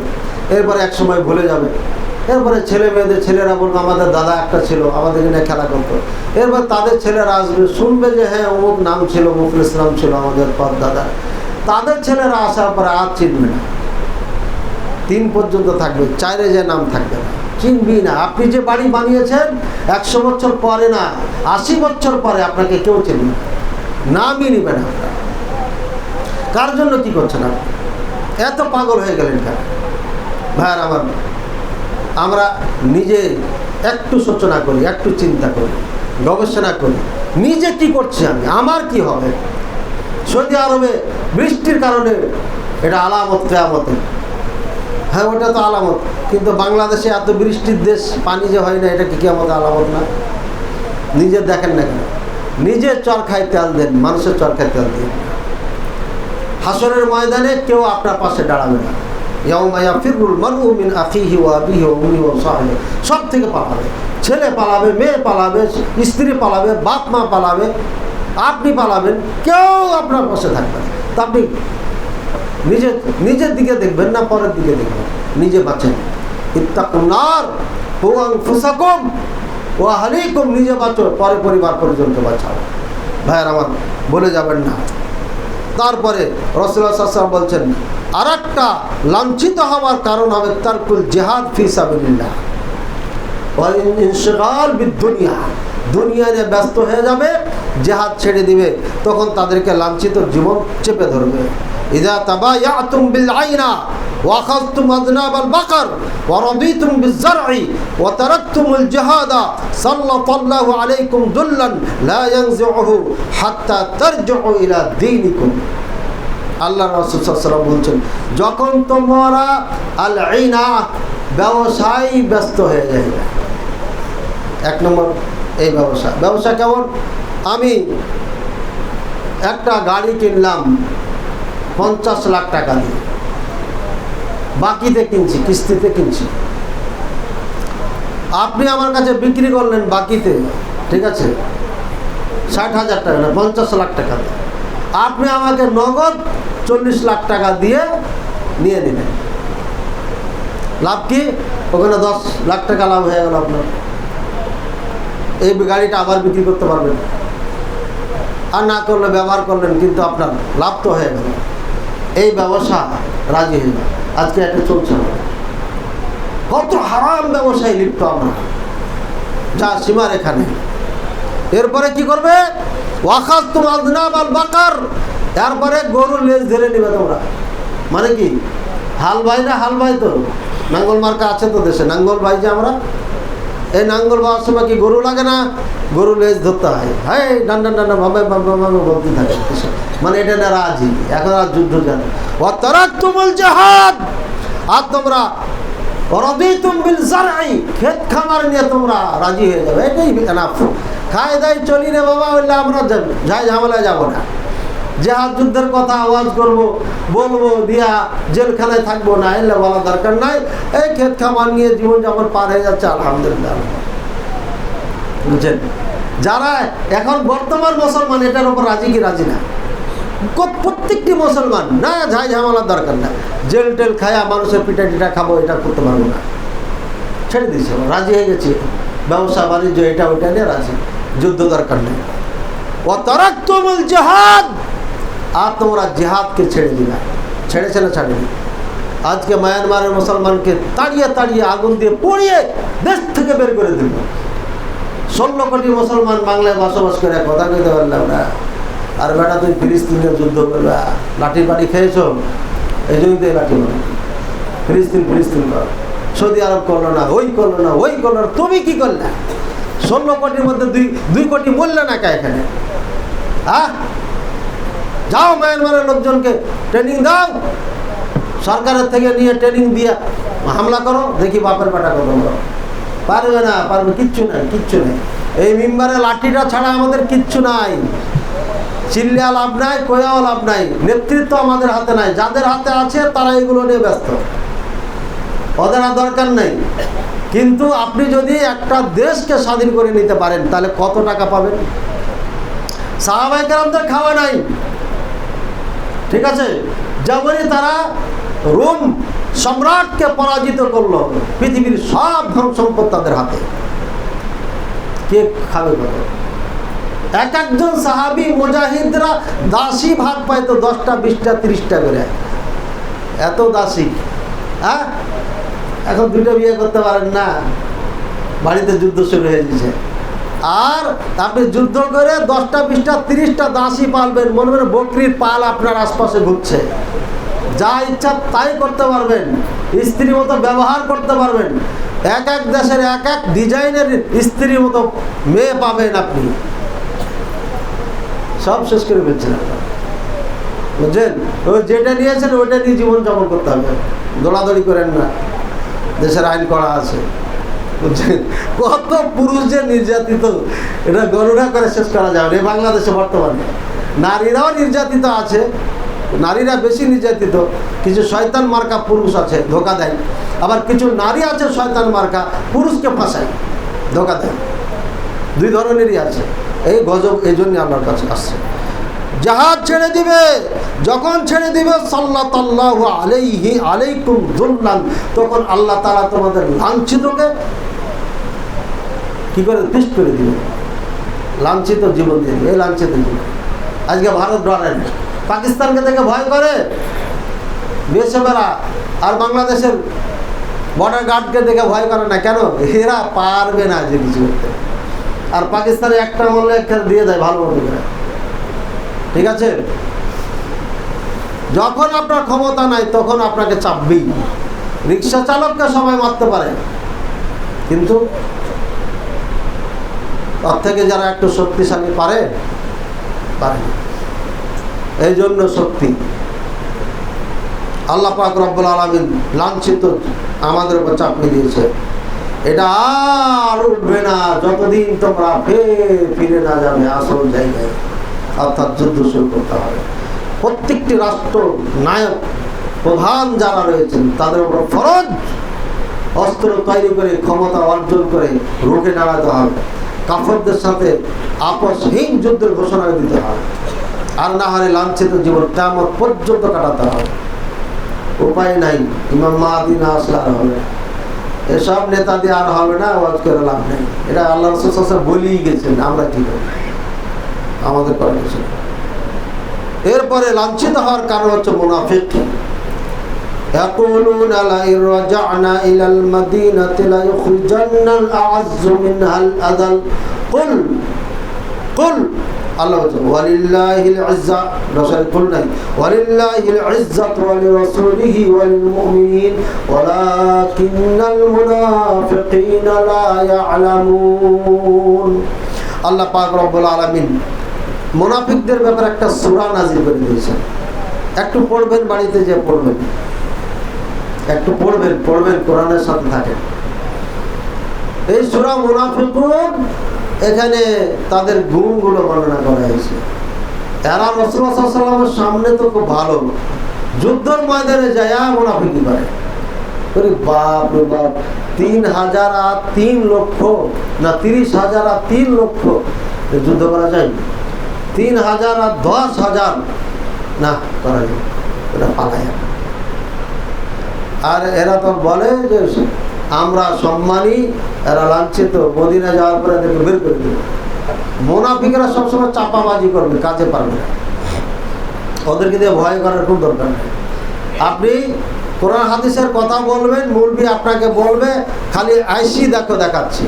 এরপরে এক সময় ভুলে যাবে। এরপরে ছেলে মেয়েদের ছেলেরা বলবে আমাদের দাদা একটা ছিল, আমাদের এখানে খেলা করতো। এরপর তাদের ছেলেরা আসবে, শুনবে যে হ্যাঁ অমুক নাম ছিল, মুখলিস নাম ছিল আমাদের পর দাদা। তাদের ছেলেরা আসার পরে আর চিনবে না, 3 পর্যন্ত থাকবে, 4-এ যে নাম থাকবে না, চিনবি না। আপনি যে বাড়ি বানিয়েছেন 100 বছর পরে না, 80 বছর পরে আপনাকে কেউ চেনবে না, নামই নিবে না। কার জন্য কি করছেন আপনি? এত পাগল হয়ে গেলেন কেন? ভাইয়ার আমার, আমরা নিজে একটু সূচনা করি, একটু চিন্তা করি, গবেষণা করি, নিজে কি করছি আমি, আমার কি হবে। সৌদি আরবে বৃষ্টির কারণে এটা আলামত কিয়ামতের, হ্যাঁ ওটা তো আলামত, কিন্তু বাংলাদেশে এত বৃষ্টির দেশ, পানি যে হয় না, এটা কি কিয়ামতের আলামত না? নিজে দেখেন না কেন? নিজে চরখায় তেল দেন, মানুষের চরখায় তেল দেন। হাসরের ময়দানে কেউ আপনার পাশে দাঁড়াবে না। ইয়াউমা ইয়াফিরুল মারউ মিন আখিহি ওয়া আবিহি ওয়া উম্মিহি ওয়া সাহিবিহি, সব থেকে পালাবে। ছেলে পালাবে, মেয়ে পালাবে, স্ত্রী পালাবে, বাপ মা পালাবে, আপনি পালাবেন, কেউ আপনার পাশে থাকবে না। তা আপনি নিজের দিকে দেখবেন না পরের দিকে দেখবেন? নিজে বাঁচেন। ইত্তাকুন নার ওয়া আনফুসাকুম ওয়া আহলিকুম, নিজে বাঁচো, পরে পরিবার পরিজনকে বাঁচাও। ভাইয়ের আমার, বলে যাবেন না। তারপরে রাসূলুল্লাহ সাল্লাল্লাহু আলাইহি ওয়াসাল্লাম বলছেন, আর একটা লাঞ্ছিত হওয়ার কারণ হবে তারকুল জিহাদ ফি সাবিলিল্লাহ ওয়া ইনশিগাল বিদ-দুনিয়া, দুনিয়া নিয়ে ব্যস্ত হয়ে যাবে, জিহাদ ছেড়ে দিবে, তখন তাদেরকে লাঞ্ছিত জীবন চেপে ধরবে। ইযা তাবায়াতুম বিল আইনা ওয়া আখাযতুম আযনাবাল বাকার ওয়া রাদিতুম বিজ-জার'i ওয়া তারাকতুমুল জিহাদা সাল্লাল্লাহু আলাইকুম দুল্লান লা ইয়ানজিউহু হাত্তা তারজিউ ইলা দীনিকুম। আল্লাহ রাসূল সাল্লাল্লাহু আলাইহি ওয়াসাল্লাম বলছেন, যখন তোমরা আল আইনা ব্যবসায় ব্যস্ত হয়ে যাবে। 1 নম্বর এই ব্যবসা কেমন? আমি একটা গাড়ি কিনলাম 50 লাখ টাকা দিয়ে, বাকিতে কিনছি, কিস্তিতে কিনছি। আপনি আমার কাছে বিক্রি করলেন বাকিতে, ঠিক আছে, 60,000 টাকা না 50 লাখ টাকা দিয়ে। আপনি আমাকে নগদ 40 লাখ টাকা দিয়ে নিয়ে নিলেন। লাভ কি? ওখানে 10 লাখ টাকা লাভ হয়ে গেল আপনার। এই গাড়িটা আবার বিক্রি করতে পারবেন, আর না করলে ব্যবহার করলেন, কিন্তু আপনার লাভ তো হয়ে গেল। এই ব্যবসা রাজি হইল, আজকে একটা চলছে না। কত হারাম ব্যবসায় লিপ্ত আমরা, যা সীমার এখানে। এরপরে কি করবে? ওয়াখাযতুম আযনাবাল বাকার, এরপরে গরুর লেজ ধরে নিবে তোমরা। মানে কি? হাল ভাই না, হাল ভাই তো নাঙ্গল মার্কা আছে তো দেশে, নাঙ্গল ভাই যে আমরা, এই নাঙ্গল বাবার সময় কি গরু লাগে না? গরু লেজ ধরতে হয়, হ্যাঁ ডান্ডা ডান্ডা ভাবে বলতে থাকে, মানে এটা না রাজি। এখন আর যুদ্ধ জানে। ওয়া তারাকতুমুল জিহাদ, আর তোমরা রাদিতুম বিল জার'i, ক্ষেত খামার নিয়ে তোমরা রাজি হয়ে যাবে। এটাই এনাফ। খায় দায় চলি রে বাবা, বললে আমরা যাই ঝামেলায় যাব না। জিহাদ যুদ্ধের কথা আওয়াজ করব, বলবো, দিয়া জেলখানায় থাকবো না, এলে বলা দরকার নাই। এই ক্ষেত খামার নিয়ে জীবনযাপন পার হয়ে যাচ্ছে, আলহামদুলিল্লাহ। বুঝছেন? যারা এখন বর্তমান মুসলমান এটার উপর রাজি কি রাজি না? প্রত্যেকটি মুসলমান না, ঝাই ঝামেলার দরকার না, জেল টেল খায়া মানুষের পিঠা টিটা খাবো, এটা করতে পারবো না, ছেড়ে দিয়েছে, রাজি হয়ে গেছি। ব্যবসা বাণিজ্য এটা ওইটা নিয়ে রাজি, যুদ্ধ দরকার নেই। ওয়া তারাকতুমুল জিহাদ, আর তোমরা জিহাদকে ছেড়ে দিলা। ছেড়েছে না ছাড়েনি? আজকে মায়ানমারের মুসলমানকে তাড়িয়ে তাড়িয়ে আগুন দিয়ে পুড়িয়ে দেশ থেকে বের করে দিল। 16 কোটি মুসলমান বাংলায় বসবাস করে, কথা কইতে পারলাম না। আর বেটা তুই ফিলিস্তিনের যুদ্ধ করবে, লাঠি পাটি খেয়েছ, এই জন্যই তো লাঠি মারো, ফিলিস্তিন কর। সৌদি আরব করলো না, ওই করলো না, ওই করলো না, তুমি কি করলে? 16 কোটির মধ্যে 2 কোটি মূল্য না কা এখানে? হ্যাঁ, যাও মায়ানমারের লোকজনকে ট্রেনিং দাও, সরকারের থেকে নিয়ে ট্রেনিং দিয়ে হামলা করো, দেখি বাপের বেটা কত করো। পারবে না, পারবে কিচ্ছু নাই, কিচ্ছু নেই। এই মিম্বারে লাঠিটা ছাড়া আমাদের কিচ্ছু নাই। চিল্লিয়া লাভ নাই, কয়াও লাভ নাই, নেতৃত্ব আমাদের হাতে নাই। যাদের হাতে আছে তারা এগুলো নিয়ে ব্যস্ত, ওদের আর দরকার নেই। কিন্তু আপনি যদি একটা দেশকে স্বাধীন করে নিতে পারেন, তাহলে কত টাকা পাবেন? সাহাবায়ে কেরামদের খাওয়া নাই, ঠিক আছে? যেমনই তারা রোম সম্রাটকে পরাজিত করলো, পৃথিবীর সব ধন সম্পদ তাদের হাতে, কে খাবে কত? এক একজন সাহাবী মুজাহিদরা দাসী ভাগ পাইতো 10টা 20টা 30টা করে, এত দাসী। হ্যাঁ, এখন দুটো বিয়ে করতে পারেন না, বাড়িতে যুদ্ধ শুরু হয়ে গেছে। আর আপনি যুদ্ধ করে 10টা 20টা 30টা দাসী পালবেন, মনে মনে বকরির পাল আপনার আশপাশে ঘুরছে, যা ইচ্ছা তাই করতে পারবেন, স্ত্রীর মতো ব্যবহার করতে পারবেন, এক এক দেশের এক এক ডিজাইনের স্ত্রীর মতো মেয়ে পাবেন, আপনি সব শেষ করে ফেলছেন বুঝছেন। ওই যেটা নিয়েছেন ওইটা নিয়ে জীবনযাপন করতে হবে, দৌড়াদৌড়ি করেন না, দেশের আইন করা আছে বুঝছেন। কত পুরুষ যে নির্যাতিত, এটা গণনা করে শেষ করা যাবে না। বাংলাদেশে বর্তমানে নারীরাও নির্যাতিত আছে, নারীরা বেশি নির্যাতিত। কিছু শয়তান মার্কা পুরুষ আছে, ধোকা দেয়, আবার কিছু নারী আছে শয়তান মার্কা, পুরুষকে ফাঁসায়, ধোকা দেয়। দুই ধরনেরই আছে। এই গজব এই জন্য আল্লাহর কাছে আসছে। জাহাজ ছেড়ে দিবে, যখন ছেড়ে দিবে সাল্লাল্লাহু আলাইহি আলাইকুম যুল্লান, তখন আল্লাহ তাআলা তোমাদের লাঞ্ছিতকে কি করে পিষ্ট করে দিবে, লাঞ্ছিত জীবন দিয়ে দিবে। এই লাঞ্ছিত জীবন আজকে ভারত ডরে না, পাকিস্তানকে দেখে ভয় করে বেসবেরা, আর বাংলাদেশের বর্ডার গার্ডকে দেখে ভয় করে না। কেন? এরা পারবে না যে কিছু করতে। আর পাকিস্তানে একটা মূল্য একটা দিয়ে দেয় ভালো মতো করে, ঠিক আছে। যখন আপনার ক্ষমতা নাই তখন আপনাকে চাপবেই। রিক্সা চালককে সবাই মারতে পারে, কিন্তু তার থেকে যারা একটু শক্তিশালী পারে পারে। এই জন্য শক্তি আল্লাহ পাক রব্বুল আলামিন লাঞ্ছিত আমাদের উপর চাপিয়ে দিয়েছে। এটা আর উঠবে না যতদিন তোমরা ফিরে না যাবে আসল জায়গায়, অর্থাৎ যুদ্ধ শুরু করতে হবে। প্রত্যেকটি রাষ্ট্র নায়ক প্রধান যারা রয়েছেন তাদের উপর ফরজ অস্ত্র তৈরি করে ক্ষমতা অর্জন করে রুখে দাঁড়াতে হবে। কাফেরদের সাথে আপসহীন যুদ্ধের ঘোষণা দিতে হবে, আর না হলে লাঞ্ছিত জীবন কিয়ামত পর্যন্ত কাটাতে হবে। উপায় নাই, ইমাম মাহদী না আসলে আর হবে, এসব নেতা দিয়ে আর হবে না, ওয়াজ করে লাভ নেই। এটা আল্লাহ রাসূল সাল্লাল্লাহু আলাইহি ওয়াসাল্লাম বলেই গেছেন, আমরা কি করব, আমাদের করার কিছু। এরপরে লাঞ্ছিত হওয়ার কারণ হচ্ছে মুনাফিক। ইয়াকুলুনা লা ইরজা'না ইলাল মাদিনাতি লা ইখরিজান্নাল আ'আযযু মিনহাল আযাল কুল আল্লাহ বলেন ওয়ালিল্লাহিল ইজ্জা, রাসূল কুল নাই, ওয়ালিল্লাহিল ইজ্জাতু ওয়া লিরাসূলিহি ওয়া লিল মুমিনিন ওয়ালাকিন্নাল মুনাফিকিনা লা ইয়ালামুন। আল্লাহ পাক রব্বুল আলামিন মুনাফিকদের ব্যাপারে একটা সূরা নাযিল করে দিয়েছেন। একটু পড়বেন, বাড়িতে যে পড়বেন, একটু পড়বেন কোরআনের সাথে থাকেন। এই সূরা মুনাফিকুন, এখানে তাদের গুণগুলো বর্ণনা করা হয়েছে। এরা রাসূলুল্লাহ সাল্লাল্লাহু আলাইহি ওয়াসাল্লামের সামনে তো খুব ভালো, যুদ্ধের ময়দানে যায় মুনাফিকি করে। বাপ রে বাপ, 3,000 আর 3 লক্ষ না 30,000 আর 3 লক্ষ যুদ্ধ করা যায়? 3,000 আর 10,000 না করা যায়, এটা পালায়। আর এরা তো বলে যে আমরা সম্মানী, এরা লাঞ্ছিত, মদিনা যাওয়ার পরে এদেরকে বের করে দেবে। মুনাফিকরা সবসময় চাপাবাজি করবে, কাজে পারবে না, ওদেরকে দিয়ে ভয় করার খুব দরকার নেই। আপনি কোরআন হাদিসের কথা বলবেন, মৌলবি আপনাকে বলবে খালি আইসি দেখো দেখাচ্ছি।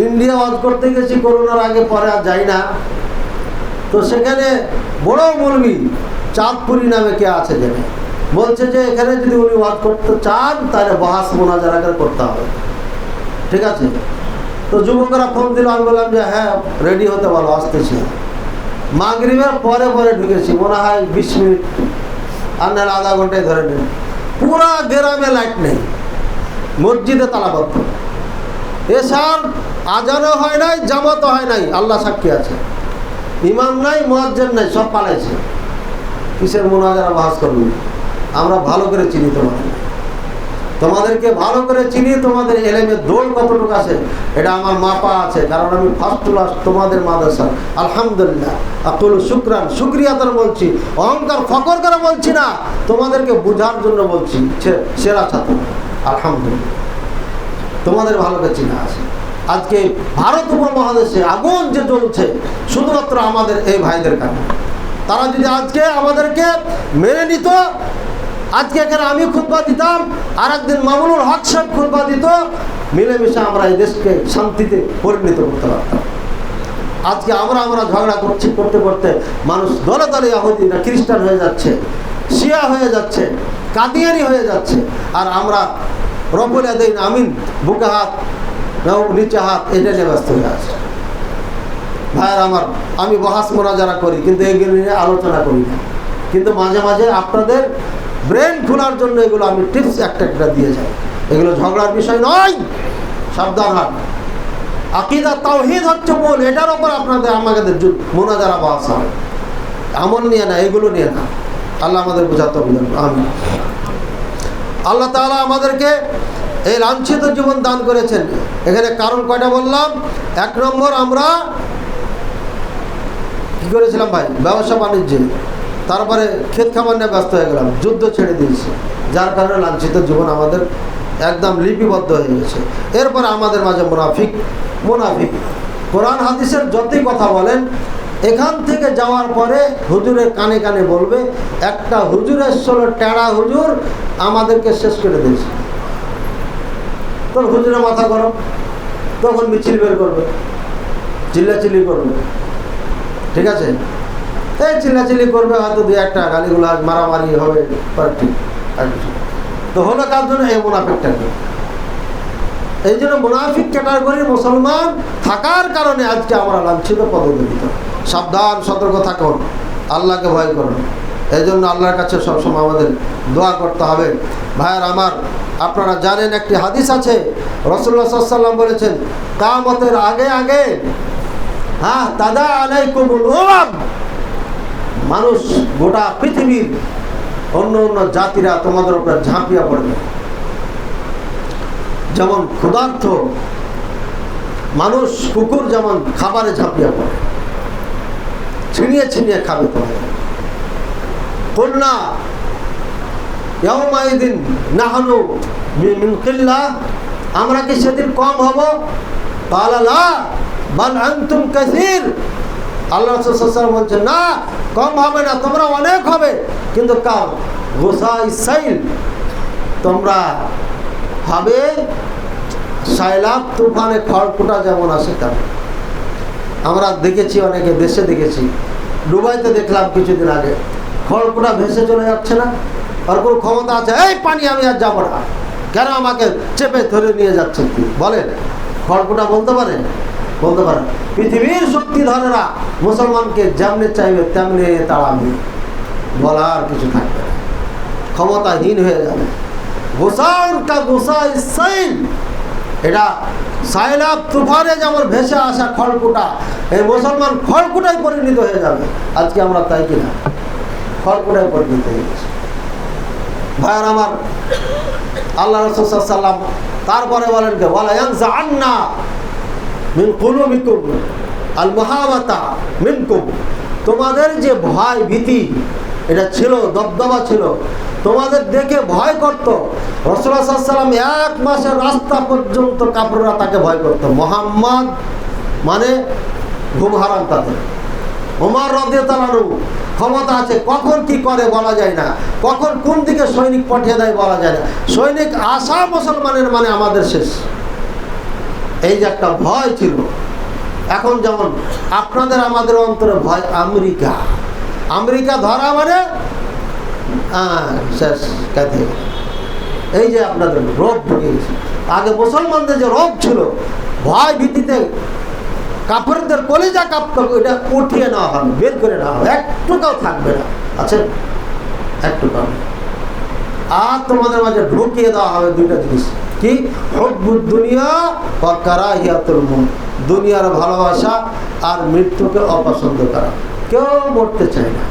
ইন্ডিয়া ওয়াজ করতে গেছি করোনার আগে পরে, আর যাই না, তো সেখানে বড় মৌলবি চাঁদপুরি নামে কে আছে জেনে বলছে যে এখানে যদি উনি ওয়াজ করতে চান তাহলে বহাস মোনাজারা করতে হবে, ঠিক আছে। তো যুবকরা ফোন দিল, আমি বললাম যে হ্যাঁ রেডি হতে বলো, আসতেছি। মাগরিবের পরে ঢুকেছি, মনে হয় 20 মিনিট আর নাহলে আধা ঘন্টায় ধরে নেই। পুরা গ্রামে লাইট নেই, মসজিদে তালাবদ্ধ, এসার আজানও হয় নাই, জামাতও হয় নাই, আল্লাহ সাক্ষী আছে। ইমাম নাই, মুয়াজ্জিন নাই, সব পালাইছে। কিসের মোনাজারা বহাস করবে? আমরা ভালো করে চিনি তোমাদেরকে ভালো করে চিনি। তোমাদের এলেমের দৌড় কতটুকু আছে এটা আমার মাপা আছে, কারণ আমি ফার্স্ট ক্লাস তোমাদের মাদ্রাসা। আলহামদুলিল্লাহ, আকুল শুকরান, শুকরিয়া তার বলছি, অহংকার ফকর করে বলছি না, তোমাদেরকে বোঝার জন্য বলছি, সেরা ছাত্র আলহামদুলিল্লাহ, তোমাদের ভালো করে চিনা আছে। আজকে ভারত উপমহাদেশে আগুন যে জ্বলছে শুধুমাত্র আমাদের এই ভাইদের কারণে। তারা যদি আজকে আমাদেরকে মেনে নিত আজকে এখানে আমি খুতবা দিতাম, আর একদিন মামুনুল হক সাহেব খুতবা দিত, মিলেমিশে আমরা এই দেশকে শান্তিতে পরিণত করতে পারতাম। আজকে আমরা ঝগড়া করতে করতে মানুষ দলে দলে ইহুদি না খ্রিস্টান হয়ে যাচ্ছে, শিয়া হয়ে যাচ্ছে, কাদিয়ানি হয়ে যাচ্ছে, আর আমরা রব্বুল আলামিন আমিন বুকে হাত নিচে হাত এটা নিয়ে ব্যস্ত হয়ে আছে। ভাইয়ের আমার, আমি বহাস মোনাজারা করি কিন্তু এগুলো নিয়ে আলোচনা করি না, কিন্তু মাঝে মাঝে আপনাদের ব্রেন খোলার জন্য এগুলো আমি টিপস একটা একটা দিয়ে যাই। এগুলো ঝগড়ার বিষয় নয়, সাবধান হন। আকীদা তাওহীদ হচ্ছে মূল, এটার উপর আপনাদের আমাদের মোনাজারা বহাস হবে, আমল নিয়ে না, এগুলো নিয়ে না। আল্লাহ আমাদের বোঝাতে হবে। আমি আল্লাহ তাআলা আমাদেরকে এই লাঞ্ছিত জীবন দান করেছেন। এখানে কারণ কয়টা বললাম? 1 নম্বর, আমরা কি করেছিলাম ভাই? ব্যবসা বাণিজ্যে, তারপরে ক্ষেত খামার নিয়ে ব্যস্ত হয়ে গেলাম, যুদ্ধ ছেড়ে দিয়েছি, যার কারণে লাঞ্ছিত জীবন আমাদের একদম লিপিবদ্ধ হয়ে গেছে। এরপরে আমাদের মাঝে মুনাফিক। কোরআন হাদিসের যতই কথা বলেন, এখান থেকে যাওয়ার পরে হুজুরের কানে কানে বলবে, একটা হুজুরের ষোলো টেরা হুজুর আমাদেরকে শেষ করে দিয়েছে। তোর হুজুরের মাথা গরম, তখন মিছিল বের করবে, চিল্লাচিল্লি করবে, ঠিক আছে? এই চিল্লাচিল্লি করবে, হয়তো 2-1টা গালিগুলা মারামারি হবে, ঠিক তো হলো কার জন্য? এই মুনাফিকটাকে। এই জন্য মুনাফিক ক্যাটাগরির মুসলমান থাকার কারণে আজকে আমরা লাঞ্ছিত পদদলিত। সাবধান, সতর্ক থাকুন, আল্লাহকে ভয় করুন। এই জন্য আল্লাহর কাছে সবসময় আমাদের দোয়া করতে হবে। ভাইয়ের আমার, আপনারা জানেন একটি হাদিস আছে, রাসূলুল্লাহ সাল্লাল্লাহু আলাইহি ওয়াসাল্লাম বলেছেন, কিয়ামতের আগে আগে তাদা আলাইকুমুল উমাম, মানুষ গোটা পৃথিবীর অন্য অন্য জাতিরা তোমাদের উপর ঝাঁপিয়ে পড়বে। যেমন ক্ষুধার্ত মানুষ, কুকুর যেমন খাবারে ঝাঁপিয়ে পড়ে, ছিনিয়ে ছিনিয়ে খাবে তোমাদের। কুলনা ইয়াউমাইদিন নাহনু মিন কিল্লাহ, আমরা কি সেদিন কম হব? ক্বালা লা বাল আনতুম কাসীর। আল্লাহ রাসূল সাল্লাল্লাহু আলাইহি ওয়াসাল্লাম বলছেন, না, কম হবে না, তোমরা অনেক হবে, কিন্তু কাল গুসাইস সাইল, তোমরা হবে সাইলাব তুফানে খড়কুটা যেমন আসে তেমন। আমরা দেখেছি, অনেকে দেশে দেখেছি, দুবাইতে দেখলাম কিছুদিন আগে, খড়কুটা ভেসে চলে যাচ্ছে না, আর কোনো ক্ষমতা আছে, এই পানি আমি আর যাবো না, কেন আমাকে চেপে ধরে নিয়ে যাচ্ছেন কি বলেন? খড়কুটা বলতে পারেন? বলতে পারেন। পৃথিবীর শক্তিধরেরা মুসলমানকে যেমনি চাইবে তেমনি তাড়াবে, বলার কিছু থাকবে না, ক্ষমতাহীন হয়ে যাবে। গোসাউনটা গোসাই সাইল, এটা সাইলাব তুফানে যেমন ভেসে আসা খড়কুটা, এই মুসলমান খড়কুটাই পরিণত হয়ে যাবে। আজকে আমরা তাই কিনা? খড়কুটাই পরিণত হয়ে গেছে। ভাইয়ার আমার, আল্লাহ রাসূল সাল্লাল্লাহু আলাইহি ওয়াসাল্লাম তারপরে বলেন কে ওয়ালা ইয়ানজাআন্না মিন কুলুবিকুম আল মুহাওয়াতা মিনকুম, তোমাদের যে ভয় ভীতি এটা ছিল, দবদবা ছিল, তোমাদের দেখে ভয় করত। রাসূলুল্লাহ সাল্লাল্লাহু আলাইহি ওয়াসাল্লাম 1 মাসের রাস্তা পর্যন্ত কাফেররা তাকে ভয় করত। মুহাম্মদ মানে ঘুম হারাম তাদের। ওমর রাদিয়াল্লাহু আনহু ক্ষমতা আছে, কখন কি করে বলা যায় না, কখন কোন দিকে সৈনিক পাঠিয়ে দেয় বলা যায় না। সৈনিক আসা মুসলমানের মানে আমাদের শেষ, এই যে একটা ভয় ছিল। এখন যেমন আপনাদের আমাদের অন্তরে ভয় আমেরিকা, আমেরিকা ধরা মানে শেষ কাঁথে। এই যে আপনাদের রোগ ঢুকে গেছে। আগে মুসলমানদের যে রোগ ছিল, ভয় ভীতিতে কাফেরদের কলিজা কাঁপত, ওইটা উঠিয়ে নেওয়া হবে, বের করে নেওয়া হবে, একটুটাও থাকবে না, আছে একটুটাও। আর তোমাদের মাঝে ঢুকিয়ে দেওয়া হবে দুইটা জিনিস, কি? হুব্বুদ দুনিয়া ওয়া কারাহিয়াতুল মউত, দুনিয়ার ভালোবাসা আর মৃত্যুকে অপছন্দ করা। কেউ মরতে চায় না।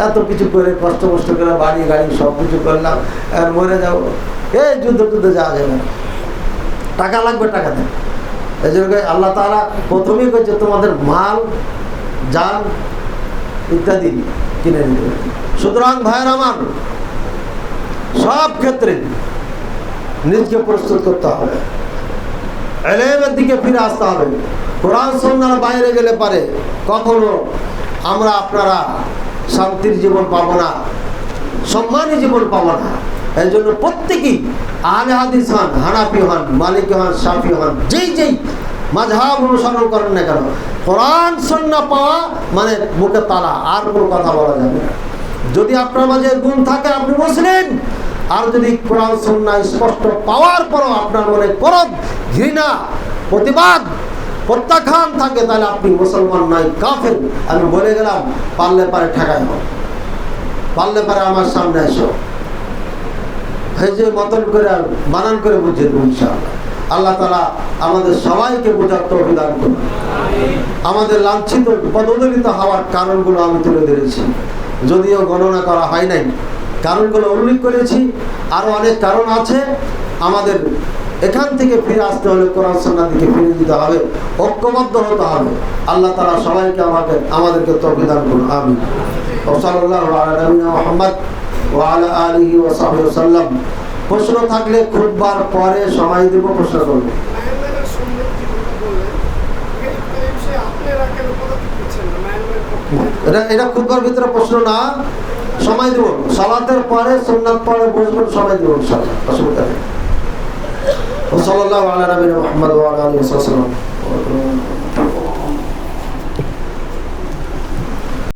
এত কিছু করে কষ্ট করে বাড়ি গাড়ি সব কিছু করলাম, আর মরে যাবো, এই যুদ্ধে যাওয়া যাবে না, টাকা লাগবে, টাকা দেয়। এই জন্য আল্লাহ তাআলা প্রথমেই কইছে তোমাদের মাল জান ইত্যাদি কিনে নিতে। সুতরাং ভাইয়ের আমার, সব ক্ষেত্রে নিজকে প্রস্তুত করতে হবে, ইলমের দিকে ফিরে আসতে হবে। কোরআন সুন্নাহর বাইরে গেলে পারে কখনো আমরা আপনারা শান্তির জীবন পাবো না, সম্মানী জীবন পাবো না। এই জন্য প্রত্যেকেই আহলে হাদিস হন, হানাফি হন, মালিকি হন, শাফি হন, যেই মাযহাব অনুসরণ করেন না কেন, কোরআন সুন্নাহ পাওয়া মানে মুখে তালা, আর কোনো কথা বলা যাবে না। যদি আপনার মাঝে গুণ থাকে আপনি মুসলিম, আর যদি কোরআন সুন্নাহ স্পষ্ট পাওয়ার পরও আপনার মনে ক্রোধ, ঘৃণা, প্রতিবাদ, প্রত্যাখ্যান থাকে, তাহলে আপনি মুসলমান নয়, কাফের। আমি বলে গেলাম, পারলে পারে ঠেকাই হোক, পারলে পারে আমার সামনে এসো, এই যে মতন করে আর বানান করে বুঝিয়ে দেবো ইনশাআল্লাহ। আল্লাহ তাআলা আমাদের সবাইকে বোঝার তৌফিক দান করুন। আমাদের লাঞ্ছিত পদদলিত হওয়ার কারণগুলো আমি তুলে ধরেছি, যদিও গণনা করা হয় নাই, কারণগুলো উল্লেখ করেছি। আরও অনেক কারণ আছে। আমাদের এখান থেকে ফিরে আসতে হলে কোরআন সুন্নাহর দিকে ফিরে দিতে হবে, ঐক্যবদ্ধ হতে হবে। আল্লাহ তাআলা সবাইকে আমাদেরকে তৌফিক দান করুন, আমিন। সাল্লাল্লাহু আলা নবিয়িনা মুহাম্মদ ওয়া আলা আলিহি ওয়া সাহবিহি ওয়াসাল্লাম। প্রশ্ন থাকলে খুতবার পরে সময় দেব, প্রশ্ন করব। এটা খুতবার ভিতরে প্রশ্ন না, সময় দেব। সালাতের পরে সুন্নাত পরে বসবেন, সময় দেব ইনশাআল্লাহ, অসুবিধা নেই। সাল্লাল্লাহু আলা নবিয়িনা মুহাম্মদ ওয়া আলা আলিহি ওয়া সাল্লাম।